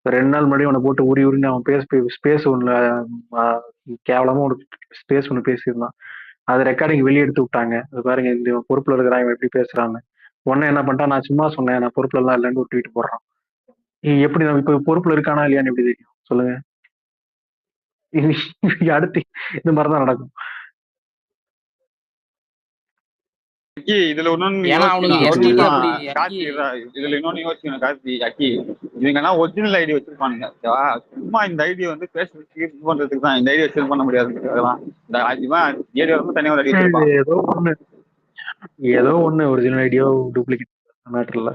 2 நாள் முன்னாடி அவனை போட்டு உரி அவன் ஸ்பேஸ் ஒண்ணு கேவலமா ஒரு ஸ்பேஸ் ஒண்ணு பேசியிருந்தான். அது ரெக்கார்டிங் வெளியே எடுத்து விட்டாங்க. அது பாருங்க இந்த பொறுப்புல இருக்கிறான் இவன் எப்படி பேசுறான்னு. உடனே என்ன பண்ணிட்டான், நான் சும்மா சொன்னேன் நான் பொறுப்புல எல்லாம் இல்லைன்னு ஒரு ட்வீட் போடுறான். எப்படி நம்ம இப்ப பொறுப்புல இருக்கானா இல்லையான்னு எப்படி தெரியும் சொல்லுங்க? அடுத்து இந்த மாதிரிதான் நடக்கும். இதுல இன்னொன்னு யோசிக்கணும் கார்த்தி அக்கி, இவங்கன்னா ஒரிஜினல் ஐடி வச்சிருப்பானுங்க. சும்மா இந்த ஐடி வந்து பேசுறதுக்கு இது பண்றதுக்கு தான் இந்த ஐடி வச்சு பண்ண முடியாது. அதெல்லாம் ஏதோ ஒண்ணு ஏதோ ஒண்ணு ஒரிஜினல் ஐடியோ டூப்ளிகேட் மேட்டர்ல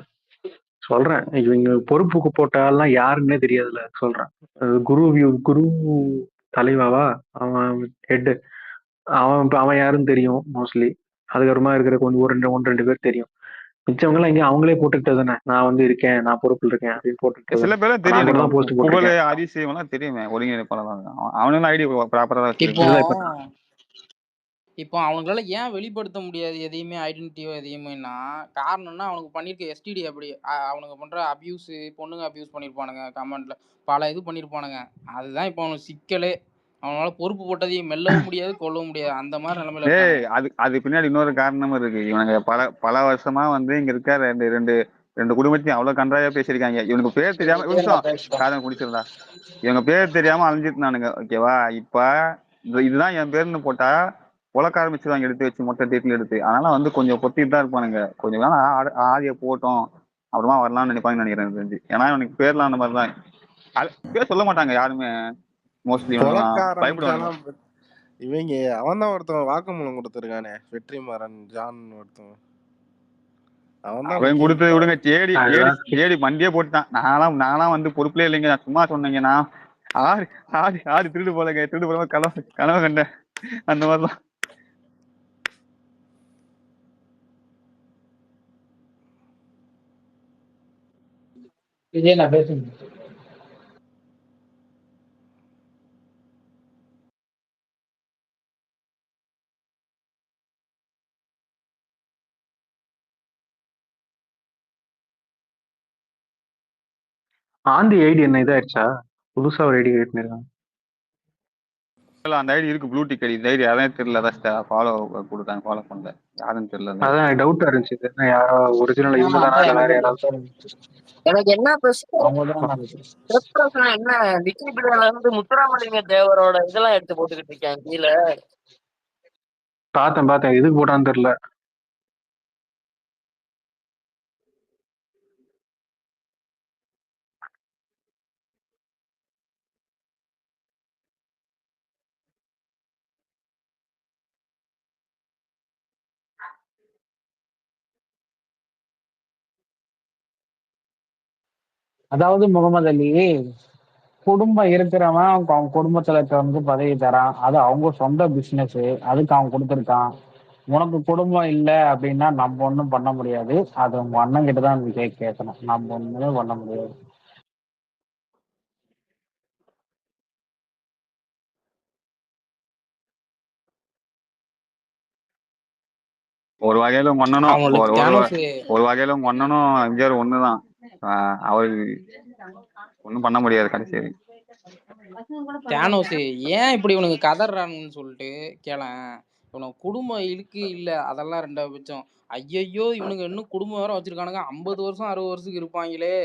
சொல்றேன். இவங்க பொறுப்புக்கு போட்டாலாம் யாருன்னே தெரியாதுல்ல சொல்றேன். குரு தலைவாவா அவன் ஹெட், அவன் யாருன்னு தெரியும் மோஸ்ட்லி. அதுக்கப்புறமா இருக்கிற கொஞ்சம் ஒன்று ரெண்டு பேர் தெரியும். மிச்சவங்க எல்லாம் இங்க அவங்களே போட்டுக்கிட்டது தானே, நான் வந்து இருக்கேன், நான் பொறுப்பில் இருக்கேன் அப்படின்னு போட்டுக்கிட்டது. சில பேரும் நான் தெரியும் கூட தான் போஸ்ட் புகழ் போட்டிருக்கேன். அதிசயம் தெரியுமே ஒருங்கிணைப்பாளர் அவனும் ஐடி ப்ராப்பரா இப்போ வச்சிருக்கேன். இப்போ அவங்களால ஏன் வெளிப்படுத்த முடியாது எதையுமே, ஐடென்டிட்டியோ எதையுமேனா காரணம்னா அவனுக்கு பண்ணியிருக்க எஸ்டிடி அப்படி அவனுக்கு பண்ற அபியூஸ், பொண்ணுங்க அபியூஸ் பண்ணியிருப்பானுங்க, கமெண்ட்ல பல இது பண்ணியிருப்பானுங்க. அதுதான் இப்போ அவனுக்கு சிக்கலே. அவனால பொறுப்பு போட்டதையும் மெல்லவும் முடியாது, கொல்லவும் முடியாது. அந்த மாதிரி நிலைமையில இருக்காங்க. அது பின்னாடி இன்னொரு காரணமும் இருக்கு. இவனுங்க பல வருஷமா வந்து இங்க இருக்க ரெண்டு குடும்பத்தையும் அவ்வளவு கன்றாயா பேசியிருக்காங்க. இவனுக்கு பேர் தெரியாம காதம் குடிச்சிருந்தா இவங்க பேர் தெரியாம அழிஞ்சிருந்தானுங்க. ஓகேவா? இப்ப இதுதான் என் பேருன்னு போட்டா உலக்க ஆரம்பிச்சிருவாங்க, எடுத்து வச்சு மொட்டை டீட்டில் எடுத்து. அதனால வந்து கொஞ்சம் பொத்திட்டு தான் இருப்பானுங்க. கொஞ்சம் வேணா ஆதிய போட்டோம் அப்புறமா வரலாம்னு நினைப்பாங்கன்னு நினைக்கிறேன் தெரிஞ்சு. ஏன்னா இவனுக்கு பேர்லாம் அந்த மாதிரிதான். பேர் சொல்ல மாட்டாங்க யாருமே மோஸ்ட்லி. பயப்படுவாங்க. இவங்க அவன் தான் ஒருத்தவன் வாக்குமூலம் கொடுத்துருக்கானே, வெற்றிமாறன் ஜான் ஒருத்தவன். அவன் கொடுத்து விடுங்க, தேடி மண்டியே போட்டான். நான்லாம் வந்து பொறுப்புலே இல்லைங்க, நான் சும்மா சொன்னீங்கன்னா ஆடி திருடு போலங்க, திருடு போல கனவு கண்டேன் அந்த மாதிரிலாம். விஜய் நான் பேசுங்க. ஆந்தி ஐடி என்ன இதாயிடுச்சா? புதுசா ஒரு ஐடி கிரியேட் பண்ணிருக்காங்க. அந்த ஐடி இருக்கு, ப்ளூ டிக் ஐடி. இந்த ஐடி யாரும் தெரியல, அதான் ஃபாலோ கொடுத்தாங்க, ஃபாலோ பண்ணல, யாரும் தெரியல. அதான் டவுட்டா இருந்துச்சு, யாரோ ஒரிஜினல் இவங்க தானா இல்ல வேற யாராவது. எனக்கு என்ன பிரச்சனை, என்ன விக்கிபீடியால இருந்து முத்துராமலிங்க தேவரோட இதெல்லாம் எடுத்து போட்டுக்கிட்டு இருக்கேன் கீழே. பார்த்தேன் எதுக்கு போட்டான்னு தெரியல. அதாவது முகமது அலி, குடும்பம் இருக்கிறவன் அவன் குடும்பத்துல வந்து பதவி தரான், அது அவங்க சொந்த பிசினஸ், அதுக்கு அவன் கொடுத்துருக்கான். உனக்கு குடும்பம் இல்லை அப்படின்னா நம்ம ஒன்றும் பண்ண முடியாது. அது உங்க அண்ணன் கிட்ட தான் கேட்கணும், நம்ம ஒண்ணுமே பண்ண முடியாது. ஒரு வகையில உங்க அண்ணனும் எம்ஜிஆர் ஒண்ணுதான். அவரு ஒண்ணும் பண்ண முடியாது கடைசி. தியானோஸ் ஏன் இப்படி இவனுக்கு கதறானுன்னு சொல்லிட்டு கேளேன். இவனுக்கு குடும்பம் இருக்கு இல்ல அதெல்லாம் ரெண்டாவது பட்சம். ஐயையோ இவனுங்க இன்னும் குடும்பம் வேற வச்சிருக்கானுங்க, 50 வருஷம் 60 வருஷத்துக்கு இருப்பாங்களே,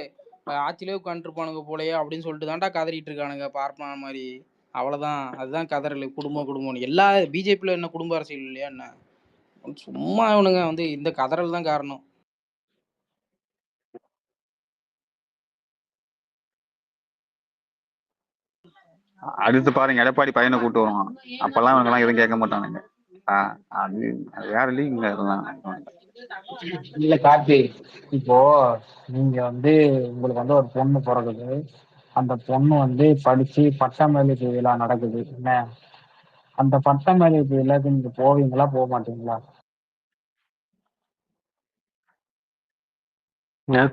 ஆட்சியிலே உட்காந்துருப்பானுங்க போலயே அப்படின்னு சொல்லிட்டு தான்டா கதறிட்டு இருக்கானுங்க பார்ப்பான மாதிரி. அவ்வளவுதான், அதுதான் கதறல். குடும்பம்னு எல்லா பிஜேபியில என்ன குடும்ப அரசியல் இல்லையா என்ன? சும்மா இவனுங்க வந்து இந்த கதறல் தான் காரணம். அடுத்து பாருங்க, எடப்பாடி பையனை கூட்டு வருவான். அப்பெல்லாம் அவங்க எல்லாம் எதுவும் கேட்க மாட்டானுங்க. அது வேற லீக்ல இருக்கலாம். இல்ல கார்த்தி, இப்போ நீங்க வந்து உங்களுக்கு வந்து ஒரு பொண்ணு பிறகுது, அந்த பொண்ணு வந்து படிச்சு பட்டமளிப்பு விழா நடக்குது என்ன, அந்த பட்டமளிப்பு விழாக்கு நீங்க போவீங்களா போக மாட்டீங்களா?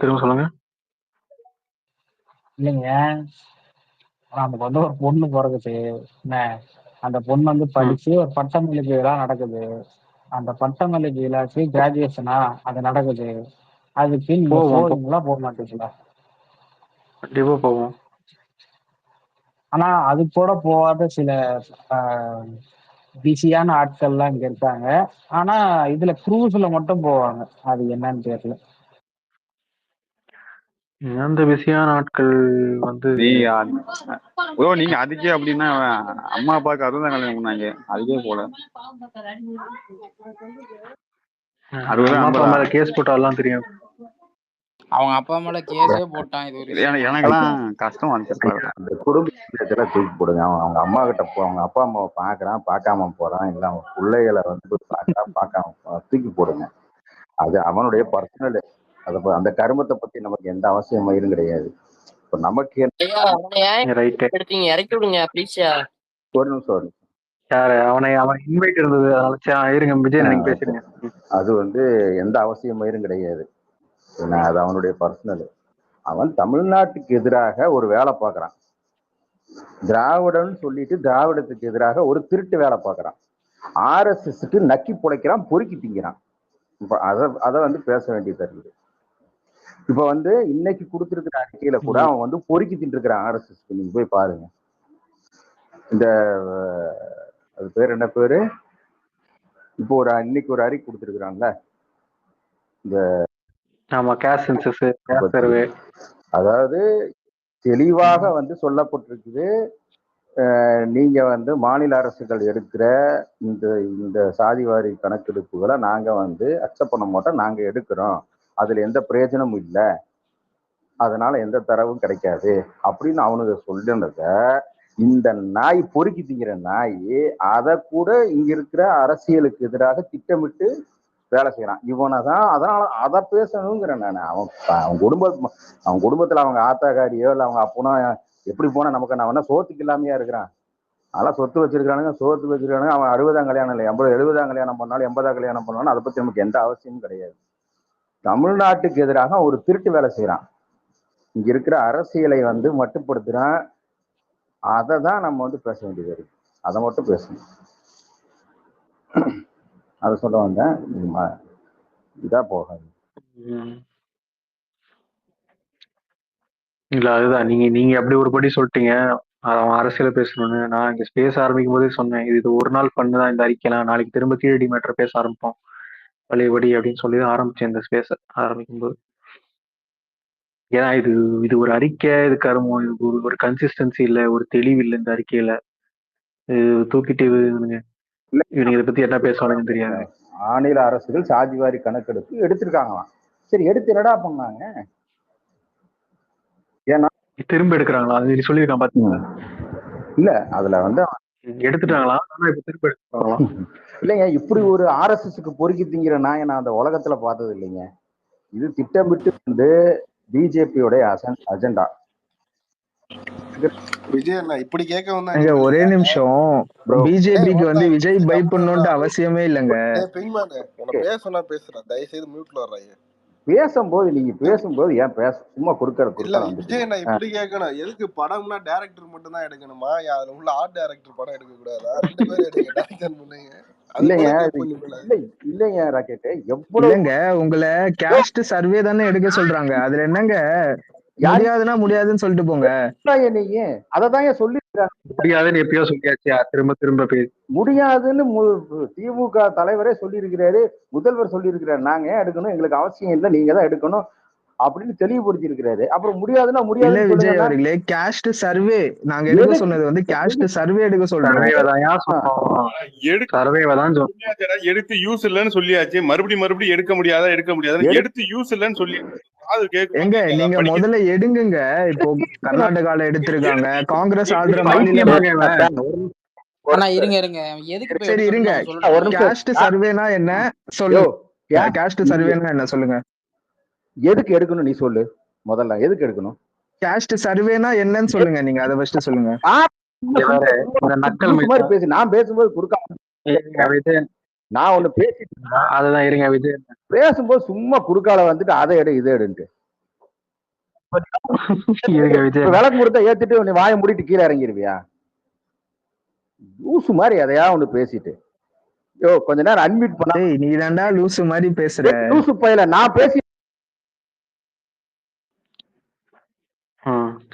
திரும்ப சொல்லுங்க. இல்லைங்க, நமக்கு வந்து ஒரு பொண்ணு பிறகுது என்ன, அந்த பொண்ணு வந்து படிச்சு ஒரு பட்டமளிப்பு விழா நடக்குது, அந்த பட்டமளிப்பு விழாக்கு கிராஜுவேஷனா அது நடக்குது, அதுக்கு நீங்க போவீங்களா போக மாட்டீங்களா? கண்டிப்பா போவோம். ஆனா அது கூட போகாத சில பிஸியான ஆட்கள்லாம் இங்க இருக்காங்க. ஆனா இதுல க்ரூஸ்ல மட்டும் போவாங்க, அது என்னன்னு தெரியல. அந்த பிஸியான ஆட்கள் வந்து நீங்க அதுக்கே அப்படின்னா அம்மா அப்பாவுக்கு அதுதான் கல்யாணம் பண்ணாங்க, அதுக்கே போல. அம்மா மேல கேஸ் போட்டாலாம் தெரியும். அவங்க அப்பா மேல கேஸே போட்டான். இது ஒரு எனக்கெல்லாம் கஷ்டம் வந்துச்சு. அந்த குடும்பத்தெல்லாம் தூக்கி போடுங்க. அவங்க அம்மா கிட்ட அவங்க அப்பா அம்மாவை பாக்குறான், பார்க்காம போறான், இல்ல அவங்க பிள்ளைகளை வந்து பார்க்காம தூக்கி போடுங்க. அது அவனுடைய பர்சனல். அந்த கருமத்தை பத்தி நமக்கு எந்த அவசியம் மயிரும் கிடையாது. இப்ப நமக்கு ஐயா அவனை ஏன் எடுத்தீங்க? இறக்கி விடுங்க ப்ளீஸ்யா. ஒரு நிமிஷம் ஒரு நிமிஷம். யாரு அவன் இன்வைட் இருந்தது, இருங்க விஜய் நீங்க பேசுறீங்க. அது எந்த அவசியம் மயிரும் கிடையாது. அது அவனுடைய பர்சனல். அவன் தமிழ்நாட்டுக்கு எதிராக ஒரு வேலை பார்க்கறான். திராவிடன் சொல்லிட்டு திராவிடத்துக்கு எதிராக ஒரு திருட்டு வேலை பார்க்கறான். RSSக்கு நக்கி புடைக்கிறான், பொறுக்கி திங்கிறான். இப்ப அதை பேச வேண்டியது இருக்குது. இப்ப இன்னைக்கு கொடுத்திருக்கிற அறிக்கையில கூட அவன் பொறுக்கி தின்றுக்கிறான் RSSக்கு. நீங்க போய் பாருங்க. இந்த அது பேர் என்ன பேரு, இப்போ இன்னைக்கு ஒரு அறிக்கை கொடுத்திருக்கிறான்ல, இந்த அதாவது தெளிவாக சொல்லப்பட்டிருக்குது. நீங்க மாநில அரசுகள் எடுக்கிற இந்த சாதிவாரி கணக்கெடுப்புகளை நாங்க அக்செப்ட் பண்ண மாட்டோம், நாங்க எடுக்கிறோம், அதுல எந்த பிரயோஜனமும் இல்லை, அதனால எந்த தரவும் கிடைக்காது அப்படின்னு அவனுக்கு சொல்லுனத இந்த நாய் பொறுக்கி திங்கிற நாய் அதை கூட இங்க இருக்கிற அரசியலுக்கு எதிராக திட்டமிட்டு வேலை செய்யறான். இவனைதான் அதனால அதை பேசணுங்கிறேன் நான். அவன் குடும்பத்துல அவங்க ஆத்தாக்காரியோ இல்லை அவங்க அப்பனா எப்படி போனா நமக்கு நான் சோத்துக்கு இல்லாமையா இருக்கிறான். அதெல்லாம் சொத்து வச்சிருக்கானுங்க, சோத்து வச்சிருக்கானுங்க. அவன் 60ஆம் கல்யாணம் இல்லை, 70ஆம் கல்யாணம் பண்ணாலும் 80ஆம் கல்யாணம் பண்ணாலும் அதை பத்தி நமக்கு எந்த அவசியமும் கிடையாது. தமிழ்நாட்டுக்கு எதிராக ஒரு திருட்டு வேலை செய்யறான். இங்க இருக்கிற அரசியலை மட்டுப்படுத்துறான். அதை தான் நம்ம பேச வேண்டியது இருக்கு. அதை மட்டும் பேசணும். அதை சொல்ல வந்தேன். இதா போகாது. இல்ல அதுதான் நீங்க அப்படி ஒரு படி சொல்லிட்டீங்க. அவன் அரசியல பேசணும்னு. நான் இங்க பேச ஆரம்பிக்கும் போதே சொன்னேன், இது ஒரு நாள் பண்ணுதான் இந்த அறிக்கைலாம், நாளைக்கு திரும்ப கீழடி மேட்டர் பேச ஆரம்பிப்போம் பழையபடி அப்படின்னு சொல்லி ஆரம்பிச்சேன் இந்த ஸ்பேஸ ஆரம்பிக்கும் போது. ஏன்னா இது ஒரு அறிக்கை, இது கருமம், இது ஒரு கன்சிஸ்டன்சி இல்லை, ஒரு தெளிவு இல்லை இந்த அறிக்கையில. தூக்கிட்டு இவனுங்க இதை பத்தி என்ன பேசுவானுன்னு தெரியாது. மாநில அரசுகள் சாதிவாரி கணக்கெடுப்பு எடுத்திருக்காங்களாம். சரி, எடுத்து என்னடா பண்ணாங்க? ஏன்னா திரும்ப எடுக்கிறாங்களா? அது சொல்லியிருக்கான் பாத்தீங்களா? இல்ல அதுல எடுத்துட்டாங்களா? ஆனா இப்ப திரும்ப எடுத்துட்டாங்களா? இல்லைங்க, இப்படி ஒரு RSSக்கு பொறுக்கி திங்கிற நாயை நான் அந்த உலகத்துல பார்த்தது இல்லைங்க. இது திட்டமிட்டு பிஜேபியோட அஜெண்டா. விஜய் அண்ணா இப்படி கேட்க ஒரே நிமிஷம். பிஜேபிக்கு விஜய் பை பண்ணணும்னு அவசியமே இல்லைங்க. பேசுனா பேசுறேன், தயவு செய்து மியூட்ல வர்றாங்க. பேசும்போது நீங்க பேசும்போது ஏன் சும்மா குறுக்கிற விஜய் அண்ணா இப்படி கேட்கணும். எதுக்கு படம்னா டைரக்டர் மட்டும் தான் எடுக்கணுமா? அதுல உள்ள ஆர்ட் டைரக்டர் படம் எடுக்க கூடாதா? 2 பேரும் எடுங்க, டைரக்ஷன் பண்ணுங்க. இல்லைங்க ராக்கெட், எவ்வளவுங்க உங்களை கேஸ்ட் சர்வே தானே எடுக்க சொல்றாங்க. அதுல என்னங்க முடியாதுன்னா முடியாதுன்னு சொல்லிட்டு போங்க. நீங்க அததான் சொல்லி முடியாதுன்னு எப்பயோ சொல்லியாச்சு, திரும்ப திரும்ப முடியாதுன்னு திமுக தலைவரே சொல்லி இருக்கிறாரு, முதல்வர் சொல்லி இருக்கிறாரு. நாங்க ஏன் எடுக்கணும், எங்களுக்கு அவசியம் இல்லை, நீங்க தான் எடுக்கணும் அப்படின்னு தெளிவுபடுத்தி இருக்கிறாரு. அப்புறம் முடியாதுன்னா முடியாது. விஜய் அவர்களே, கேஸ்ட் சர்வே நாங்க எடுக்க சொன்னது கேஸ்ட் சர்வே எடுக்க சொல்றோம். எடுத்து யூஸ் இல்லன்னு சொல்லியாச்சு, மறுபடியும் எடுக்க முடியாதா எடுத்து யூஸ் இல்லன்னு சொல்லி எங்க நீங்க முதல்ல எடுங்க. இப்போ கர்நாடகால எடுத்திருக்காங்க, காங்கிரஸ் ஆள்ற மாநிலம். சரி இருங்க, கேஸ்ட் சர்வேனா என்ன சொல்லு. கேஸ்ட் சர்வேனா என்ன சொல்லுங்க. எதுக்கு எடுக்கணும் நீ சொல்லு முதல்ல. எதுக்கு எடுக்கணும்? கேஸ்ட் சர்வேனா என்னன்னு சொல்லுங்க. நீங்க அதை ஃபர்ஸ்ட் சொல்லுங்க. பேசி நான் பேசும்போது குறுக்கால நான் ஒண்ணு பேசிட்டு அதுதான் இருங்க விஜய் பேசும்போது சும்மா குறுக்கால அதை எடு இதை எடுன்ட்டு விளக்கு கொடுத்தா ஏத்துட்டு நீ வாயை மூடிட்டு கீழே இறங்கிருவியா? லூசு மாதிரி எதையா ஒண்ணு பேசிட்டு கொஞ்ச நேரம் அன்மியூட் பண்ண. நீ தாண்டா லூசு மாதிரி பேசுற. லூசு பையல நான் பேசி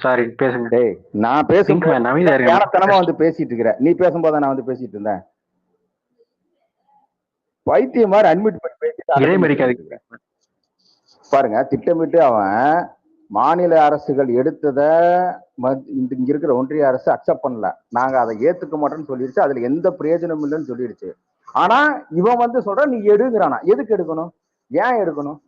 சாரி பேசுங்க. டேய் நான் பேசும்போது பேசிட்டு இருக்கிறேன், நீ பேசும்போது நான் பேசிட்டு இருந்தேன். பைத்தியம் மாதிரி அட்மிட் பண்ணி பேசிட்டு பாருங்க. திட்டமிட்டு அவன் மாநில அரசுகள் எடுத்தத இங்க இருக்கிற ஒன்றிய அரசு அக்செப்ட் பண்ணல, நாங்க அதை ஏத்துக்க மாட்டோம்னு சொல்லிடுச்சு, அதுல எந்த பிரயோஜனம் இல்லைன்னு சொல்லிடுச்சு. ஆனா இவன் சொல்ற நீ எடுங்கிறானா. எதுக்கு எடுக்கணும்? ஏன் எடுக்கணும்?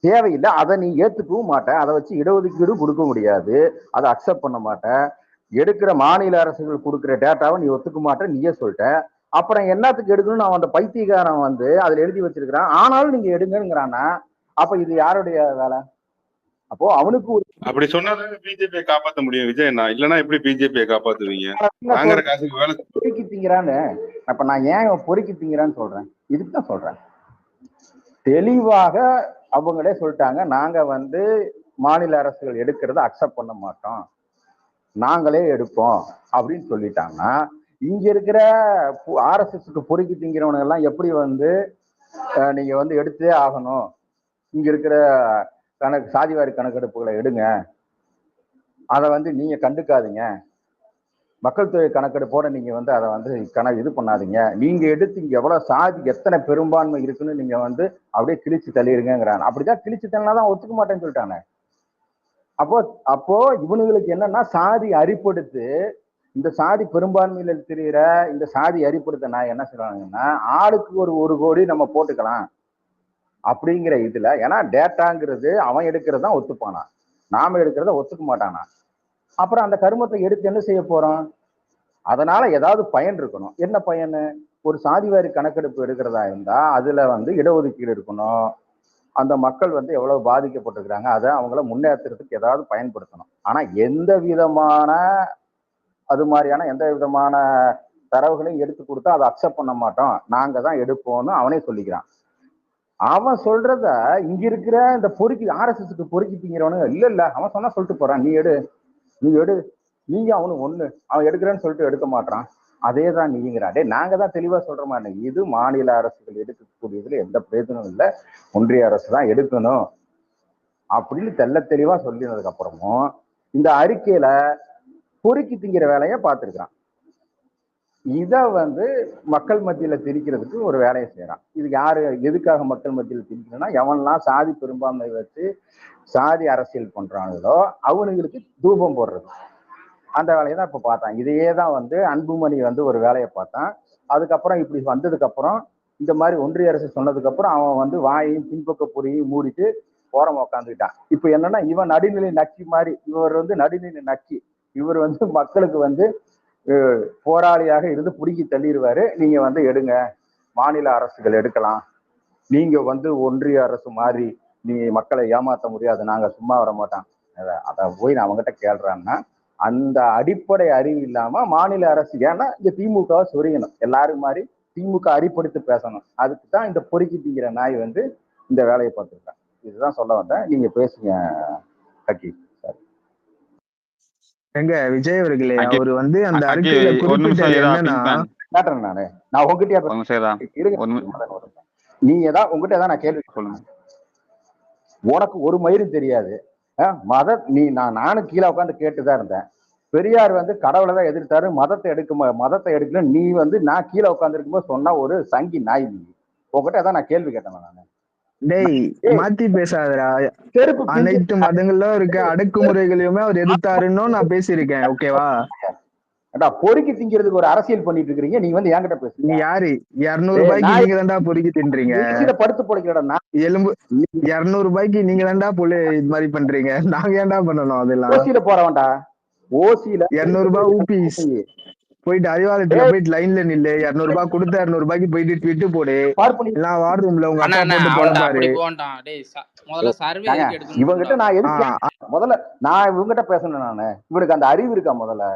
தேவையில்லை. அதை நீ ஏத்துக்கவும் மாட்டேன், அதை வச்சு இடஒதுக்கீடு கொடுக்க முடியாது, அதை அக்செப்ட் பண்ண மாட்டேன். எடுக்கிற மாநில அரசுகள் கொடுக்குற டேட்டாவை நீ ஒத்துக்க மாட்டேன், நீயே சொல்லிட்ட. அப்புறம் என்னத்துக்கு எடுக்கணும்னு அவன் அந்த பைத்தியக்காரன் வந்து அதுல எழுதி வச்சிருக்கிறான். ஆனாலும் நீங்க எடுங்கிறான்னா அப்ப இது யாருடைய வேலை? அப்போ அவனுக்கு ஒரு அப்படி சொன்னாதான் பிஜேபியை காப்பாத்த முடியும் விஜய். நான் இல்லைன்னா எப்படி பிஜேபியை காப்பாத்துவீங்க? வாங்குற காசுக்கு வேலை பொறுக்கி திங்கிறான்னு. அப்ப நான் ஏன் பொறுக்கி திங்கிறான்னு சொல்றேன், இதுக்குதான் சொல்றேன். தெளிவாக அவங்களே சொல்லிட்டாங்க, நாங்க வந்து மாநில அரசுகள் எடுக்கிறத அக்செப்ட் பண்ண மாட்டோம், நாங்களே எடுப்போம் அப்படின்னு சொல்லிட்டாங்கன்னா இங்க இருக்கிற ஆர்எஸ்எஸ்க்கு பொறுக்கி திங்கிறவனுங்க எல்லாம் எப்படி வந்து நீங்க வந்து எடுத்தே ஆகணும், இங்க இருக்கிற சாதிவாரி கணக்கெடுப்புகளை எடுங்க, அதை வந்து நீங்க கண்டுக்காதீங்க, மக்கள் தொகை கணக்கெடுப்போட நீங்க வந்து அதை வந்து இது பண்ணாதீங்க, நீங்க எடுத்து இங்க எவ்வளவு சாதி எத்தனை பெரும்பான்மை இருக்குன்னு நீங்க வந்து அப்படியே கிழிச்சு தள்ளிடுங்கிறாங்க. அப்படிதான் கிழிச்சு தள்ளினாதான் ஒத்துக்க மாட்டேன்னு சொல்லிட்டாங்க. அப்போ இவனுங்களுக்கு என்னன்னா சாதி அரிப்படுத்து, இந்த சாதி பெரும்பான்மையில தெரிகிற இந்த சாதி அரிப்படுத்த நான் என்ன சொல்றாங்கன்னா ஆளுக்கு ஒரு கோடி நம்ம போட்டுக்கலாம் அப்படிங்கிற இதுல. ஏன்னா டேட்டாங்கிறது அவன் எடுக்கிறது தான் ஒத்துப்பானா, நாம எடுக்கிறத ஒத்துக்க மாட்டானா. அப்புறம் அந்த கருமத்தை எடுத்து என்ன செய்ய போறோம்? அதனால ஏதாவது பயன் இருக்கணும். என்ன பயன்? ஒரு சாதிவாரி கணக்கெடுப்பு எடுக்கிறதா இருந்தா அதுல வந்து இடஒதுக்கீடு இருக்கணும், அந்த மக்கள் வந்து எவ்வளவு பாதிக்கப்பட்டிருக்கிறாங்க அதை அவங்கள முன்னேற்றத்துக்கு ஏதாவது பயன்படுத்தணும். ஆனா எந்த விதமான அது மாதிரியான எந்த விதமான தரவுகளையும் எடுத்து கொடுத்தா அதை அக்செப்ட் பண்ண மாட்டோம், நாங்க தான் எடுப்போம்னு அவனே சொல்லிக்கிறான். அவன் சொல்றத இங்க இருக்கிற இந்த பொறுக்கி ஆர்எஸ்எஸ்க்கு பொறுக்கி திங்கிறவனு இல்ல அவன் சொன்னா சொல்லிட்டு போறான், நீ எடு நீ எடு, நீங்க அவனுக்கு ஒண்ணு, அவன் எடுக்கிறேன்னு சொல்லிட்டு எடுக்க மாட்டான், அதே தான் நீங்கிறா. டே நாங்க தான் தெளிவா சொல்ற மாதிரி, இது மாநில அரசுகள் எடுக்கக்கூடியதுல எந்த பிரயோஜனம் இல்லை, ஒன்றிய அரசு தான் எடுக்கணும் அப்படின்னு தெளிவா சொல்லினதுக்கு அப்புறமும் இந்த அறிக்கையில பொறுக்கி திங்கிற வேலையை பார்த்துருக்கிறான். இதை வந்து மக்கள் மத்தியில திரிக்கிறதுக்கு ஒரு வேலையை செய்யறான். இது யாரு எதுக்காக மக்கள் மத்தியில திரிக்கிறதுனா, எவன்லாம் சாதி பெரும்பான்மை வச்சு சாதி அரசியல் பண்றாங்களோ அவனுங்களுக்கு தூபம் போடுறது, அந்த வேலையை தான் இப்ப பார்த்தான். இதையே தான் வந்து அன்புமணி வந்து ஒரு வேலையை பார்த்தான். அதுக்கப்புறம் இப்படி வந்ததுக்கு அப்புறம் இந்த மாதிரி ஒன்றிய அரசு சொன்னதுக்கு அப்புறம் அவன் வந்து வாயையும் பின்பக்க பொறியையும் மூடிட்டு ஓரம் உக்காந்துக்கிட்டான். இப்ப என்னன்னா இவன் நடுநிலை நக்கி மாதிரி, இவர் வந்து நடுநிலை நக்கி, இவர் வந்து மக்களுக்கு வந்து போராளியாக இருந்து பிடிக்கி தள்ளிடுவாரு. நீங்க வந்து எடுங்க, மாநில அரசுகள் எடுக்கலாம், நீங்க வந்து ஒன்றிய அரசு மாதிரி நீ மக்களை ஏமாற்ற முடியாது, நாங்க சும்மா வர மாட்டோம். அதை போய் நான் அவங்ககிட்ட கேள்றான்னா அந்த அடிப்படை அறிவு இல்லாம மாநில அரசு, ஏன்னா இங்க திமுகவை சொரியணும், எல்லாரும் மாதிரி திமுக அடிப்படுத்தி பேசணும், அதுக்கு தான் இந்த பொறுக்கி திங்கிற நாய் வந்து இந்த வேலையை பார்த்துருக்கேன். இதுதான் சொல்ல வந்தேன், நீங்க பேசுங்க கக்கி. எங்க விஜய் அவர்களே, அவரு வந்து அந்த அறிக்கையில குறிப்பிட்டது என்னன்னா, கேட்டேன் நானு, நான் உங்ககிட்ட நீங்க தான் உங்ககிட்ட தான் நான் கேள்வி சொல்லுங்க. உனக்கு ஒரு மயிரும் தெரியாது, நானும் கீழே உட்காந்து கேட்டுதான் இருந்தேன். பெரியார் வந்து கடவுளை தான் எதிர்த்தாரு, மதத்தை எடுக்கல. நீ வந்து நான் கீழே உட்காந்து இருக்கும்போது சொன்னா ஒரு சங்கி நாய். நீ உங்ககிட்ட தான் நான் கேள்வி கேட்டேன் நானு. டேய் மாத்தி பேசாதடா, அனைத்து மதங்களும் இருக்க அடக்குமுறைகளையுமே அவர் எதிர்த்தாருன்னு நான் பேசியிருக்கேன், ஓகேவா? பொறுக்கி திங்கிறதுக்கு ஒரு அரசியல் பண்ணிட்டு இருக்கீங்க, நீ வந்து என்கிட்ட பேசு. நீ யாரு? 200 ரூபாய்க்கு நீங்க தான்டா பொறுக்கி தின்றீங்க, படுத்து பொழைக்கிறடா எலும்பு. 200 ரூபாய்க்கு நீங்க தான்டா இது மாதிரி பண்றீங்க, நாங்க ஏன்டா பண்ணணும்? அதெல்லாம் ஓசியில போறவன்டா, ஓசியில 200 ரூபாய் ஊபிஸ் போயிட்டு அறிவாலயத்துல போயிட்டு லைன்ல நில்லு, 200 ரூபாய் கொடுத்த 200 ரூபாய்க்கு போயிட்டு ட்விட்டு போடு, எல்லாம் வார் ரூம்ல உங்க அப்பா போட்டு போடப்பாரு. இவங்கிட்ட நான் எதுக்கு முதல்ல நான் இவங்கிட்ட பேசணும், நானு இவனுக்கு அந்த அறிவு இருக்கா? முதல்ல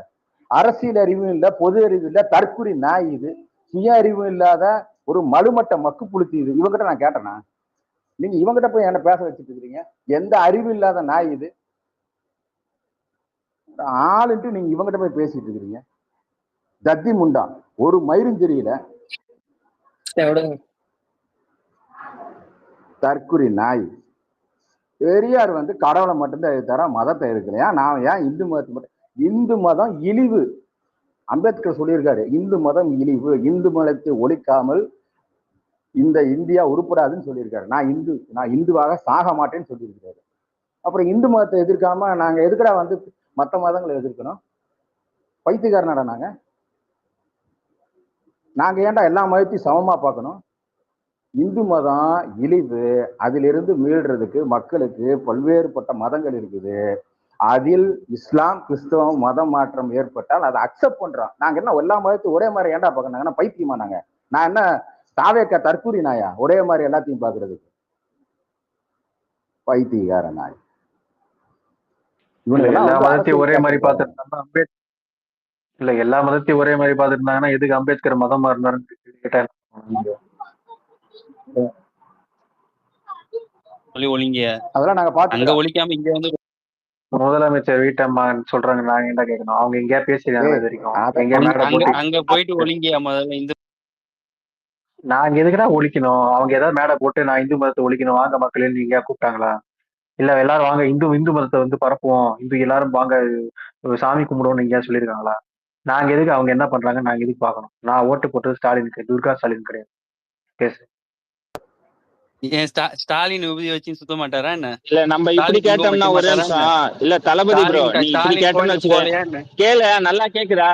அரசியல் அறிவும் இல்ல, பொது அறிவு இல்ல, தற்குறி நாய் இது, சுய அறிவும் இல்லாத ஒரு மலுமட்ட மக்கு புளுத்தி இது. இவங்கிட்ட நான் கேட்டேனா? நீங்க இவங்கிட்ட போய் என்ன பேச வச்சுட்டு இருக்கிறீங்க? எந்த அறிவு இல்லாத நாய் இது ஆளுன்ட்டு நீங்க இவங்கிட்ட போய் பேசிட்டு இருக்கிறீங்க. தத்தி முண்டா, ஒரு மயிரும் தெரியல, தற்குறி நாய். பெரியார் வந்து கடவுளை மட்டும்தான் எதிர்த்தாரா, மதத்தை எடுக்கலையா? நான் ஏன் இந்து மதத்தை மட்டும்? இந்து மதம் இழிவு, அம்பேத்கர் சொல்லியிருக்காரு, இந்து மதம் இழிவு, இந்து மதத்தை ஒழிக்காமல் இந்த இந்தியா உருப்படாதுன்னு சொல்லியிருக்காரு. நான் இந்துவாக சாக மாட்டேன்னு சொல்லியிருக்காரு. அப்புறம் இந்து மதத்தை எதிர்க்காம நாங்க எதுக்கடா வந்து மற்ற மதங்களை எதிர்க்கணும்? பைத்தியக்காரனாடா நாங்க ஏன்டா எல்லா மதத்தையும் சமமா பார்க்கணும்? இந்து மதம் இழிவு, அதிலிருந்து மீள்றதுக்கு மக்களுக்கு பல்வேறுபட்ட மதங்கள் இருக்குது, அதில் இஸ்லாம் கிறிஸ்தவம் மதம் மாற்றம் ஏற்பட்டால் அதை அக்செப்ட் பண்றோம். நாங்க என்ன எல்லா மதத்தையும் ஒரே மாதிரி ஏன்டா பாக்குறாங்கன்னா பைத்தியமா நாங்க? நான் என்ன தாவேக்க தற்கூரி நாயா ஒரே மாதிரி எல்லாத்தையும் பாக்குறதுக்கு? பைத்தியக்கார நாய். எல்லா மதத்தையும் ஒரே மாதிரி பார்த்துட்டு அம்பேத்கர் இல்ல எல்லா மதத்தையும் ஒரே மாதிரி பார்த்துட்டு இருந்தாங்கன்னா எதுக்கு அம்பேத்கர் மதம் மாறினாருன்னு கேட்டா ஒளிங்க அதெல்லாம் நாங்க அங்க ஒழிக்காம இங்க வந்து முதலமைச்சர் வீட்டம்மா சொல்றாங்க. நாங்க என்ன கேட்கணும்? அவங்க எங்கேயா பேசிருக்காங்க இது வரைக்கும்? அங்க போயிட்டு ஒளிங்க முதல்ல இந்த நாங்க எதுக்குடா ஒழிக்கணும்? அவங்க ஏதாவது மேடை போட்டு நான் இந்து மதத்தை ஒழிக்கணும் வாங்க மக்களே நீங்க கூப்பிட்டாங்களா? இல்ல எல்லாரும் வாங்க இந்து மதத்தை வந்து பரப்புவோம், இந்து எல்லாரும் வாங்க சாமி கும்பிடுவோம்னு எங்கேயா சொல்லியிருக்காங்களா? நாங்க எதுக்கு அவங்க என்ன பண்றாங்க நாங்க எதுக்கு பார்க்கணும்? நான் ஓட்டு போட்டது ஸ்டாலினுக்கு, துர்கா ஸ்டாலின் கிடையாது. பேசு. ஸ்டாலின் உபதி வச்சு சுத்த மாட்டாரா என்ன? இல்ல நம்ம இப்படி கேட்டோம்னா ஒரே நிமிஷம் இல்ல தளபதி ப்ரோ, நீ இப்படி கேட்டோம்னு வச்சுக்கோ, கேளு நல்லா கேக்குதா?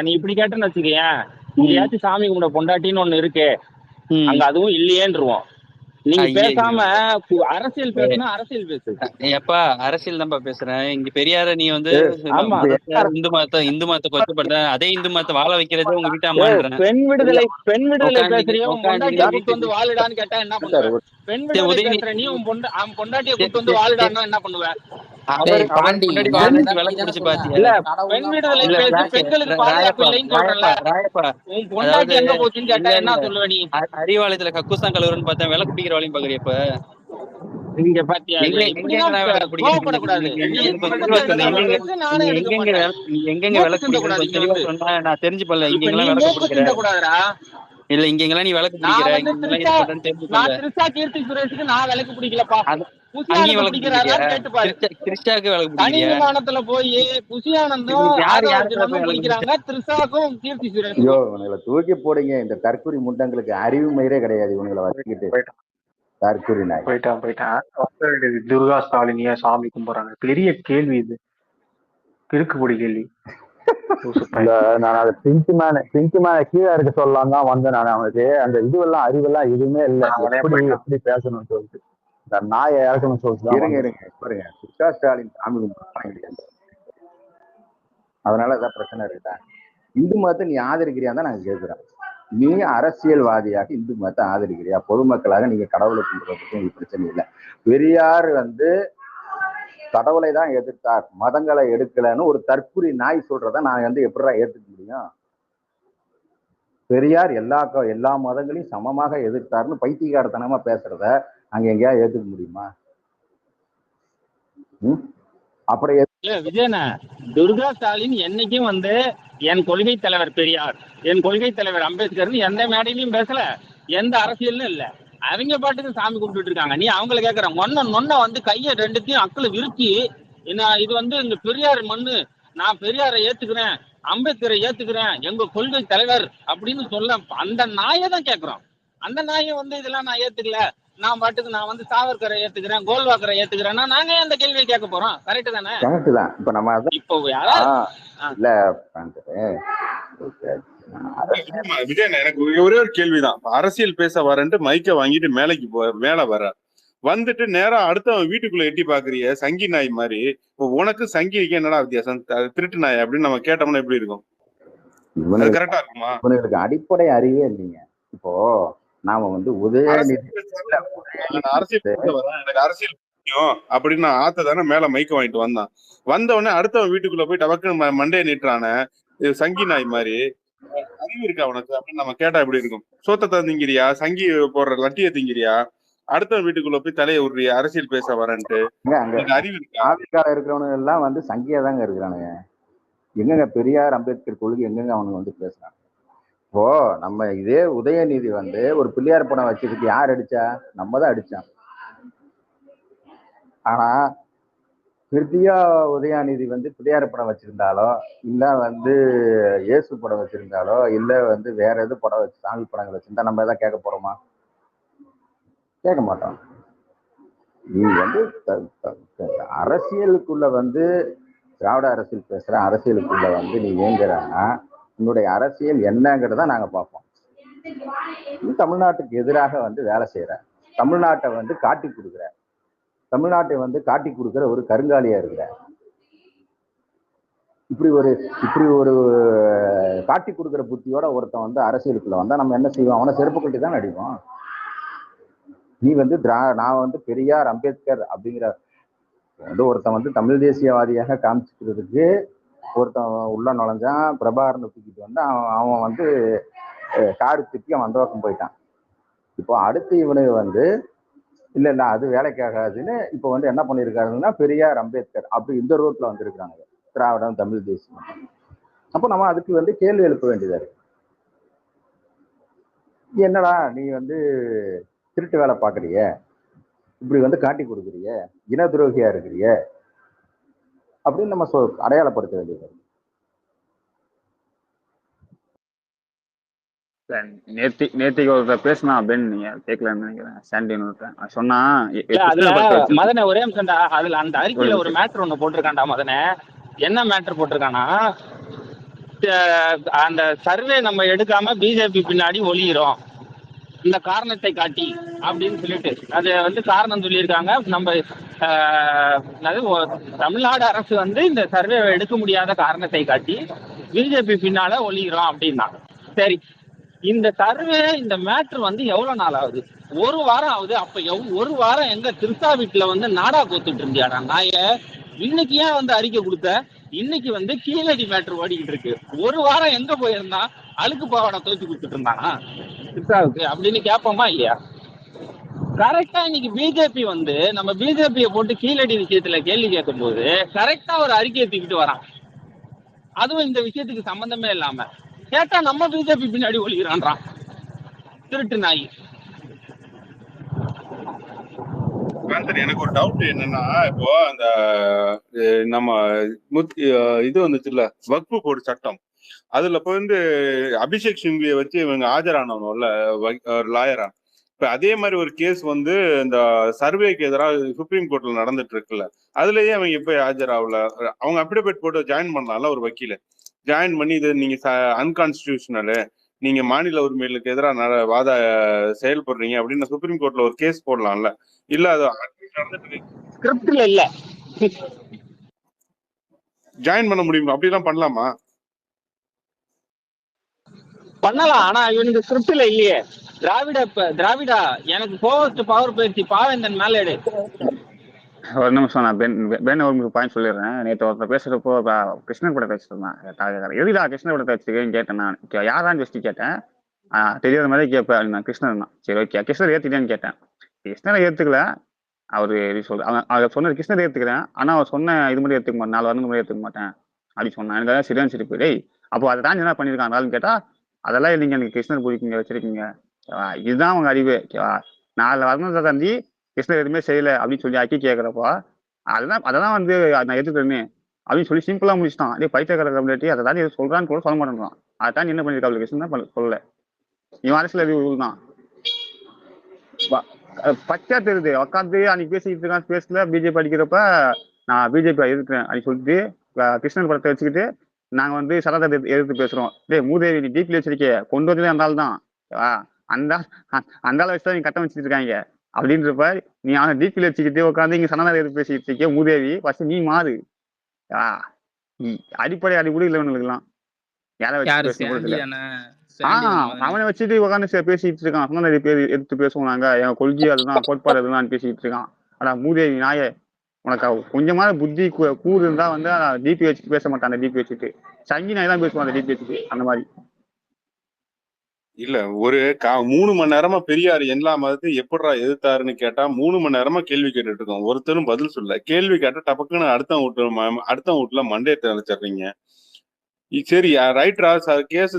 நீ இப்படி கேட்டோன்னு வச்சுக்கேன், இங்கேயாச்சும் சாமி கும்பிட பொண்டாட்டின்னு ஒண்ணு இருக்கு, அங்க அதுவும் இல்லையேன்றுவோம். நீங்க பேசாம அரசியல் பேசுனா அரசியல் பேசு. எப்பா அரசியல் தான்ப்பா பேசுறேன். இங்க பெரியார நீ வந்து இந்து மதத்தை கொச்சப்படுத்த, அதே இந்து மதத்தை வாழ வைக்கிறது உங்க வீட்டாமான்றேன். பெண் விடுதலை பேசுறியா? உன் பொண்டாட்டியை கூட்டு வந்து வாழுடான்னு கேட்டா என்ன பண்ணுவ? பெண் விடுதலை பேசுற நீ உன் பொண்டாட்டியை கூட்டு வந்து வாழுடான்னா என்ன பண்ணுவ? பெண் விடுதலை பேசு, பெண்களுக்கு பாதுகாப்பு இல்லைன்னு சொல்றல, உன் பொண்டாட்டி எங்க போச்சுன்னு கேட்டா என்ன சொல்லுவ நீ? அறிவாலயத்துல கக்கூசம் கலவரன்னு பார்த்தா விலை குடிக்கிற வழியும் பாக்குறியப்ப நீங்க பாத்தியா? எங்கெங்க விளக்கு பிடிக்கிறேன் நான் தெரிஞ்சுப்பல. இங்கெல்லாம் விளக்கு பிடிக்கிறேன் இல்ல, இங்கெல்லாம் நீ விளக்கு பிடிக்கிற. கீர்த்தி சுரேஷுக்கு நான் விளக்கு பிடிக்கலப்பா. கிறிஸ்டாக்கு விளக்கு பிடிக்கிறியா? விமானத்துல போய் புசியானந்தும் பிடிக்கிறாங்க, திரிஷாக்கும் கீர்த்தி சுரேஷ். ஐயோ இவங்களை தூக்கி போடுங்க. இந்த தற்கூரி முண்டங்களுக்கு அறிவு மயிரே கிடையாது. இவங்களை வச்சுக்கிட்டு தற்கூரி நாய். போயிட்டான். துர்கா ஸ்டாலின் ஏன் சாமி கும்பிடுறாங்க? பெரிய கேள்வி இது, கிறுக்குப்பொடி கேள்வி. நான் அதை பிங்க் மேன கீழே இருக்க சொல்லலாம் தான் வந்தேன். நான் அவனுக்கு அந்த இதுவெல்லாம் அறிவெல்லாம் எதுவுமே இல்லை, எப்படி பேசணும்னு சொல்லிட்டு இந்த நாயை இறக்கணும்னு சொல்லிட்டு பாருங்க. துர்கா ஸ்டாலின் சாமி கும்பிடுறாங்க, அதனால ஏதாவது பிரச்சனை இருக்குதா? இந்து மதத்தை நீ ஆதரிக்கிறியா தான் நாங்க கேட்கிறோம். நீ அரசியல்வாதியாக இந்து மதத்தை ஆதரிக்கிறியா? பொதுமக்களாக நீங்க கடவுளை கும்பிடுறதுக்கு உங்களுக்கு பிரச்சனை இல்லை. பெரியார் வந்து கடவுளை தான் எதிர்த்தார், மதங்களை எடுக்கலன்னு ஒரு தற்கூரி நாய் சொல்றத நான் வந்து எப்படிடா ஏத்துக்க முடியும்? பெரியார் எல்லா மதங்களையும் சமமாக எதிர்த்தாருன்னு பைத்தியக்காரத்தனமா பேசுறத அங்க எங்கேயா ஏத்துக்க முடியுமா? அப்புறம் விஜயனா, துர்கா ஸ்டாலின் என்னைக்கும் வந்து என் கொள்கை தலைவர் பெரியார், என் கொள்கை தலைவர் அம்பேத்கர்னு எந்த மேடையிலையும் பேசல, எந்த அரசியலும் இல்ல. அவங்க பாட்டுக்கு சாமி கும்பிட்டு இருக்காங்க. நீ அவங்களை கேட்கற நொன்ன வந்து கையை ரெண்டுத்தையும் அக்களை விரிச்சு, இது வந்து எங்க பெரியார் மண்ணு, நான் பெரியாரை ஏத்துக்கிறேன், அம்பேத்கரை ஏத்துக்கிறேன், எங்க கொள்கை தலைவர் அப்படின்னு சொல்ல அந்த நாயை தான் கேட்கிறோம். அந்த நாயை வந்து இதெல்லாம் நான் ஏத்துக்கல, நான் பாட்டுக்கு நான் வந்து சாவர்கரை ஏத்துக்கிறேன், கோல்வாக்கரை ஏத்துக்கிறேன்னா நாங்க அந்த கேள்வியை கேட்க போறோம்? கரெக்ட் தானே? கரெக்ட் தான். இப்ப நம்ம இப்போ யாராவது இல்ல விஜயண்ணா, எனக்கு ஒரே ஒரு கேள்விதான். அரசியல் பேச வரேன்ட்டு மைக்க வாங்கிட்டு மேல வர வந்துட்டு நேரா அடுத்தவன் வீட்டுக்குள்ள எட்டி பாக்குறிய சங்கி நாய் மாதிரி. இப்போ உனக்கு சங்கிக்கு என்னடா வித்தியாசம்? திருட்டு நாய் அப்படின்னு நம்ம கேட்டோம்னா எப்படி இருக்கும்? கரெக்டா இருக்குமா? இவனுக்கு அடிப்படை அறிவே இல்லைங்க. இப்போ நாம வந்து உதயநிதி எனக்கு அரசியல் பிடிக்கும் அப்படின்னு நான் ஆத்ததானே மேல மைக்க வாங்கிட்டு வந்தான். வந்த உடனே அடுத்தவன் வீட்டுக்குள்ள போய் டபக்குன்னு மண்டையை நீட்டுறான சங்கி நாய் மாதிரி. அறிவு இருக்கா உனக்கு அப்படின்னு நம்ம கேட்டா எப்படி இருக்கும்? சோத்தத்தை திங்கிறியா? சங்கி போடுற லட்டியை திங்கிறியா? அடுத்த வீட்டுக்குள்ள போய் தலையை விடுறியா அரசியல் பேச வரேன்ட்டு? அறிவு இருக்கா? ஆதிக்கால இருக்கிறவனுங்க எல்லாம் வந்து சங்கியா தாங்க இருக்கிறானுங்க. எங்கங்க பெரியார் அம்பேத்கர் கொள்கை எங்கெங்க அவனுங்க வந்து பேசுறாங்க? இப்போ நம்ம இதே உதயநிதி வந்து ஒரு பிள்ளையார் படம் வச்சதுக்கு யார் அடிச்சா? நம்ம தான் அடிச்சான். ஆனா கிருத்தியா உதயாநிதி வந்து பிள்ளையார் படம் வச்சிருந்தாலோ, இல்ல வந்து இயேசு படம் வச்சிருந்தாலோ, இல்ல வந்து வேற எது படம் வச்சு சாமி படங்கள் வச்சிருந்தா நம்ம எதாவது கேட்க போறோமா? கேட்க மாட்டோம். நீ வந்து அரசியலுக்குள்ள வந்து திராவிட அரசியல் பேசுற அரசியலுக்குள்ள வந்து நீ ஏங்குறான்னா உன்னுடைய அரசியல் என்னங்கிறத நாங்க பார்ப்போம். நீ தமிழ்நாட்டுக்கு எதிராக வந்து வேலை செய்யற, தமிழ்நாட்டை வந்து காட்டி கொடுக்குற, தமிழ்நாட்டை வந்து காட்டி கொடுக்குற ஒரு கருங்காலியா இருக்கிற. இப்படி ஒரு காட்டி கொடுக்குற புத்தியோட ஒருத்தன் வந்து அரசியலுக்குள்ள வந்தா நம்ம என்ன செய்வோம்? அவனை செருப்பு கட்டி தான் அடிப்போம். நீ வந்து நான் வந்து பெரியார் அம்பேத்கர் அப்படிங்கிற வந்து ஒருத்தன் வந்து தமிழ் தேசியவாதியாக காமிச்சுக்கிறதுக்கு ஒருத்தன் உள்ள நுழைஞ்சான், பிரபாகரனை தூக்கிட்டு வந்து அவன் வந்து காடு திட்டி அவன் அந்த பக்கம் போயிட்டான். இப்போ அடுத்து இவனுக்கு வந்து இல்ல அது வேலைக்காகாதுன்னு இப்போ வந்து என்ன பண்ணியிருக்காருன்னா பெரியார் அம்பேத்கர் அப்படி இந்த ரோட்ல வந்திருக்கிறாங்க, திராவிடம் தமிழ் தேசியம். அப்போ நம்ம அதுக்கு வந்து கேள்வி எழுப்ப வேண்டியதா இருக்கு. என்னடா நீ வந்து திருட்டு வேலை பார்க்குறிய, இப்படி வந்து காட்டி கொடுக்குறிய, இன துரோகியா இருக்கிறிய அப்படின்னு நம்ம அடையாளப்படுத்த வேண்டியது. நேத்திக்கு ஒருத்தர் பேசினா அப்படின்னு நீங்க கேட்கலன்னு நினைக்கிறேன். சாண்டின் ஒருத்தன் சொன்னா அதுல மதனை ஒரே நிமிஷம்டா, அதுல அந்த அறிக்கையில ஒரு மேட்டர் ஒண்ணு போட்டிருக்கான்டா மதனை. என்ன மேட்டர் போட்டிருக்கானா, அந்த சர்வே நம்ம எடுக்காம பிஜேபி பின்னாடி ஒளியிறோம் இந்த காரணத்தை காட்டி அப்படின்னு சொல்லிட்டு அது வந்து காரணம் சொல்லியிருக்காங்க. நம்ம தமிழ்நாடு அரசு வந்து இந்த சர்வே எடுக்க முடியாத காரணத்தை காட்டி பிஜேபி பின்னால ஒளியிறோம் அப்படின்னா சரி. இந்த சர்வே இந்த மேட்ரு வந்து எவ்வளவு நாள் ஆகுது? ஒரு வாரம் ஆகுது. அப்ப ஒரு வாரம் எங்க திருசா வீட்டுல வந்து நாடா கோத்துட்டு இருந்தியாடா நாய? இன்னைக்கு ஏன் வந்து அறிக்கை கொடுத்த? இன்னைக்கு வந்து கீழடி மேட்ரு ஓடிக்கிட்டு இருக்கு. ஒரு வாரம் எங்க போயிருந்தா அழுக்கு பாவாடை துவைச்சு கொடுத்துட்டு இருந்தானா திருசாவுக்கு அப்படின்னு கேட்போமா இல்லையா? கரெக்டா இன்னைக்கு பிஜேபி வந்து நம்ம பிஜேபியை போட்டு கீழடி விஷயத்துல கேள்வி கேட்கும் போது கரெக்டா ஒரு அறிக்கையை தூக்கிட்டு வரான். அதுவும் இந்த விஷயத்துக்கு சம்பந்தமே இல்லாம கேட்டா நம்ம பிஜேபி பின்னாடி ஒழிக்கிறான்றான் திருட்டு நாய். எனக்கு ஒரு டவுட் என்னன்னா, இப்போ அந்த நம்ம இது வந்துச்சுல்ல வக்ஃபு போர்டு சட்டம், அதுல வந்து அபிஷேக் சிங்வியை வச்சு இவங்க ஆஜரானவங்கல்ல லாயரா. இப்ப அதே மாதிரி ஒரு கேஸ் வந்து இந்த சர்வேக்கு எதிராக சுப்ரீம் கோர்ட்ல நடந்துட்டு இருக்குல்ல, அதுலயே அவங்க போய் ஆஜராகல. அவங்க அப்ளிகேட் போட்டு ஜாயின் பண்ணலாம்ல ஒரு வக்கீல, ஜாயின் பண்ணி இது நீங்க அன்கான்ஸ்டிடியூஷனலு, நீங்க மாநில உரிமைகளுக்கு எதிராக வாத செயல்படுறீங்க அப்படின்னு சுப்ரீம் கோர்ட்ல ஒரு கேஸ் போடலாம்ல. இல்ல அது ஸ்கிரிப்ட்ல இல்ல ஜாயின் பண்ண முடியுமா? அப்படிலாம் பண்ணலாமா? பண்ணலாம். ஆனா இவனுக்கு ஸ்கிரிப்ட்ல இல்லையே. திராவிடா எனக்கு போஸ்ட் பவர் பேசி பாவேந்தன் மேல எடு. ஒரு நிமிஷம், நான் பென் ஒரு பாயிண்ட் சொல்லிடுறேன். நேற்று ஒருத்தர் பேசுறப்போ கிருஷ்ணன் கூட பேசிட்டு எதுடா கிருஷ்ணன் கூட பேசுறேன்னு கேட்டேன். நான் யாரான்னு ஜஸ்டி கேட்டேன். தெரியாத மாதிரி கேட்பேன். நான் கிருஷ்ணன் தான். சரி ஓகே, கிருஷ்ணர் ஏத்துட்டேன்னு கேட்டேன். கிருஷ்ணரை ஏத்துக்கல. அவரு அவர் சொன்னது கிருஷ்ணரை ஏத்துக்கிறேன், ஆனா அவர் சொன்ன இது மாதிரி ஏத்துக்க மாட்டேன், 4 வருடம் ஏத்துக்க மாட்டேன் அப்படின்னு சொன்னேன். எனக்கு சரியான சரி போய் அப்போ அதை தான் என்ன பண்ணிருக்காங்கன்னு கேட்டா, அதெல்லாம் நீங்க எனக்கு கிருஷ்ணர் பிடிக்குங்க வச்சிருக்கீங்க, இதுதான் அவங்க அறிவு. 4 வருடத்தை தாண்டி கிருஷ்ணர் எதுவுமே செய்யல அப்படின்னு சொல்லி ஆக்கி கேட்கறப்போ அதெல்லாம் வந்து நான் எதுக்குறேன்னு அப்படின்னு சொல்லி சிம்பிளா முடிச்சுட்டான். அதே பைத்தியக்கார கம்யூனிட்டி அதை தான் சொல்றான்னு கூட சொல்ல மாட்டேன்றான். அதை தான் என்ன பண்ணிருக்காங்க கிருஷ்ணன் தான் சொல்லல. இவன் அரசியல் அறிவு தான் பச்சா தெரியுது. உட்காந்து அன்னைக்கு பேசிக்கிட்டு இருக்கான் ஸ்பேஸ்ல பிஜேபி அடிக்கிறப்ப நான் பிஜேபி இருக்கிறேன் அப்படின்னு சொல்லிட்டு கிருஷ்ணன் படத்தை வச்சுக்கிட்டு நாங்க வந்து சட்டத்தை எதிர்த்து பேசுறோம். மூதேவி நீ டிபில வச்சிருக்கே, கொண்டு வந்ததே அந்த ஆள் தான், அந்த ஆள் வச்சுதான் நீ கட்டம் வச்சுட்டு இருக்காங்க அப்படின்றப்ப நீ அவனை டிபில வச்சுக்கிட்டு உட்காந்து இங்க சனநாயகம் எதிர்த்து பேசிட்டு இருக்கே மூதேவி, ஃபர்ஸ்ட் நீ மாறு. அடிப்படை அறிவுடு இல்லவனுக்குலாம் யாரை வச்சு பேசணும். அவனை வச்சுட்டு உட்காந்து பேசிட்டு இருக்கான். நிறைய பேர் எடுத்து பேசுவோம், நாங்க என் கொள்கை அதுதான், கோட்பாடு அதுதான் பேசிட்டு இருக்கான். ஆனா மூதேவி நாய, உனக்கு கொஞ்சமான புத்தி கூறு இருந்தா வந்து டிபி வச்சுட்டு பேச மாட்டான். அந்த டிபி வச்சுட்டு சங்கி நாய் தான் பேசுவான் அந்த டிபி வச்சுட்டு. அந்த மாதிரி இல்ல ஒரு 3 மணி நேரமா பெரியார் எல்லா மதத்தையும் எப்படா எதிர்த்தாருன்னு கேட்டா 3 மணி நேரமா கேள்வி கேட்டுட்டு இருக்கோம். ஒருத்தரும் பதில் சொல்ல. கேள்வி கேட்டா டபக்குன்னு அடுத்த வீட்டுல மண்டையை அழைச்சிடுறீங்க. சரி ரைட்ரா, கேஸ்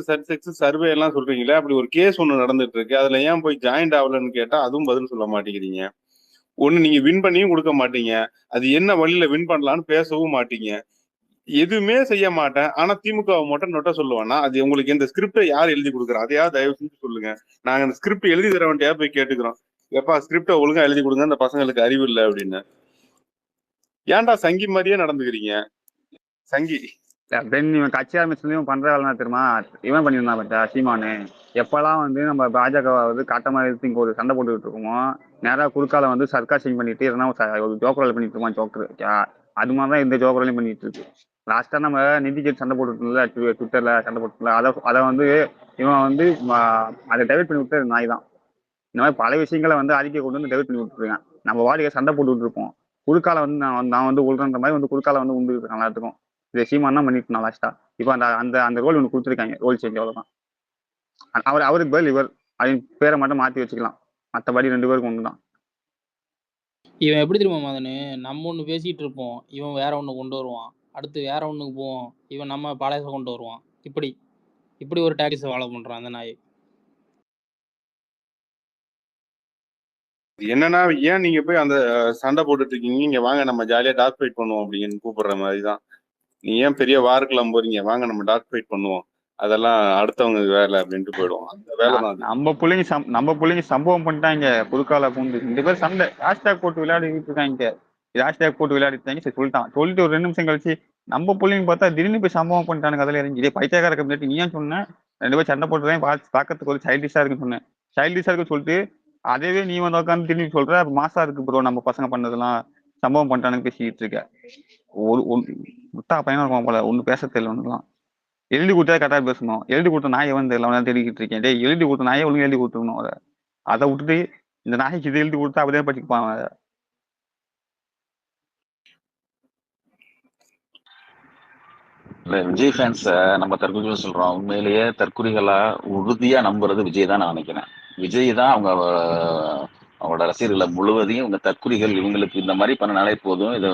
சர்வே எல்லாம் சொல்றீங்களே, அப்படி ஒரு கேஸ் ஒண்ணு நடந்துட்டு இருக்கு, அதுல ஏன் போய் ஜாயிண்ட் ஆகலன்னு கேட்டா அதுவும் பதில் சொல்ல மாட்டேங்கிறீங்க. ஒண்ணு நீங்க வின் பண்ணியும் கொடுக்க மாட்டீங்க, அது என்ன வழியில வின் பண்ணலான்னு பேசவும் மாட்டீங்க, எதுவுமே செய்ய மாட்டேன். ஆனா திமுக மட்டும் நொட்ட சொல்லுவானா, அது உங்களுக்கு இந்த ஸ்கிரிப்டை யார் எழுதி கொடுக்குறா? அதையாவது தயவு செஞ்சு சொல்லுங்க. நாங்க அந்த ஸ்கிரிப்ட் எழுதி தர வேண்டியா போய் கேட்டுக்கிறோம், எப்பா ஸ்கிரிப்டை ஒழுங்கா எழுதி கொடுங்க, அந்த பசங்களுக்கு அறிவு இல்லை அப்படின்னு. ஏன்டா சங்கி மாதிரியே நடந்துக்கிறீங்க? சங்கி இவன் கட்சி ஆரம்பிச்சும் பண்ற வேலை தெரியுமா? இவன் பண்ணியிருந்தான் பட்டா சீமானு. எப்பெல்லாம் வந்து நம்ம பாஜக வந்து காட்டமா எடுத்து இங்க ஒரு சண்டை போட்டுக்கிட்டு இருக்கோமோ, நேராக குறுக்கால வந்து சர்க்காசிங் பண்ணிட்டு இல்லைன்னா ஒரு ஜோக்கர் வேலை பண்ணிட்டு இருக்கான். ஜோக்கர் அது மாதிரிதான் இந்த ஜோக்கர் வேலையும் பண்ணிட்டு இருக்கு. லாஸ்டா நம்ம நிதி கேட்டு சண்டை போட்டுருக்கோம்ல, ட்விட்டர்ல சண்டை போட்டுருக்கோம்ல, அதை வந்து இவன் வந்து அதை டைவர்ட் பண்ணி விட்டு நாய் தான். இந்த மாதிரி பல விஷயங்களை வந்து அறிக்கை கொண்டு வந்து டைவர்ட் பண்ணி விட்டுருக்கேன். நம்ம வாடிக்கை சண்டை போட்டுட்டு இருப்போம். குறுக்கால வந்து நான் வந்து உள்றன்ற மாதிரி வந்து குறுக்கால வந்து உண்டு இருக்கேன் எல்லாத்துக்கும். இதை சீமான் தான் பண்ணிட்டு நான் லாஸ்டா. இப்போ அந்த அந்த அந்த ரோல் ஒன்று கொடுத்துருக்காங்க, ரோல் சேஞ்ச், அவ்வளோதான். அவருக்கு பதில் இவர் அதன் பேரை மட்டும் மாற்றி வச்சுக்கலாம். மற்றபடி 2 பேருக்கு ஒன்று தான். இவன் எப்படி தெரியுமா மதனு, நம்ம ஒன்று பேசிட்டு இருப்போம், இவன் வேற ஒன்று கொண்டு வருவான், அடுத்து வேற ஒன்றுக்கு போவோம், இவன் நம்ம பழைய கொண்டு வருவான். இப்படி ஒரு டாக்டிக்ஸ் ஃபாலோ பண்றான் அந்த நாய். என்னன்னா ஏன் நீங்க போய் அந்த சண்டை போட்டுட்டு இருக்கீங்க, இங்க வாங்க நம்ம ஜாலியா டாக் ஃபைட் பண்ணுவோம் அப்படின்னு கூப்பிடுற மாதிரிதான். நீ ஏன் பெரிய வாருக்கெல்லாம் போறீங்க, வாங்க நம்ம டாக் ஃபைட் பண்ணுவோம், அதெல்லாம் அடுத்தவங்க வேலை அப்படின்ட்டு போயிடுவோம். அந்த வேலை தான். நம்ம பிள்ளைங்க சம்பவம் பண்ணிட்டாங்க. குறுக்கால பூந்து 2 பேர் சண்டை ஹேஷ்டேக் போட்டு விளையாடிட்டு இருக்காங்க. ஹேஷ்டேக் போட்டு விளையாடிட்டாங்க. சரி சொல்லிட்டான். சொல்லிட்டு ஒரு 2 நிமிஷம் கழிச்சு நம்ம பிள்ளைங்க பார்த்தா திடீர்னு போய் சம்பவம் பண்ணிட்டானுங்க. அதில் இறங்கி இதே பைத்தியக்கார கம்யூனிட்டி. நீ ஏன் சொன்ன 2 பேர் சண்டை போட்டுதான் பார்க்கறதுக்கு ஒரு சைல்டிஷா இருக்குன்னு சொன்னேன். சைல்டிஷா இருக்குன்னு சொல்லிட்டு அதேவே நீ வந்து உட்காந்து திரும்பி சொல்ற மாசா இருக்கு ப்ரோ, நம்ம பசங்க பண்ணதெல்லாம் சம்பவம் பண்ணிட்டானுங்க பேசிக்கிட்டு இருக்க. முட்டா பையனா இருக்கும் போல, ஒண்ணு பேச தெரியல. ஒண்ணுலாம் எழுதி கொடுத்தா கரெக்டா பேசணும். எழுதி கொடுத்த நாயை வந்து எல்லாம் தேடிக்கிட்டு இருக்கேன். டே எழுதி கொடுத்த நாயை ஒழுங்கு எழுதி கொடுத்துக்கணும். அதை விட்டுட்டு இந்த நாய்க்கு இது எழுதி கொடுத்தா அப்படியே படிச்சுப்பான். இல்ல விஜய் ஃபேன்ஸ நம்ம தற்கொலை சொல்றோம். உண்மையிலேயே தற்குறிகளா உறுதியா நம்புறது விஜய் தான் நான் நினைக்கிறேன். விஜய் தான் அவங்களோட ரசிகர்களை முழுவதையும் இவங்க தற்குறிகள், இவங்களுக்கு இந்த மாதிரி பண்ணனாலே போதும், இதை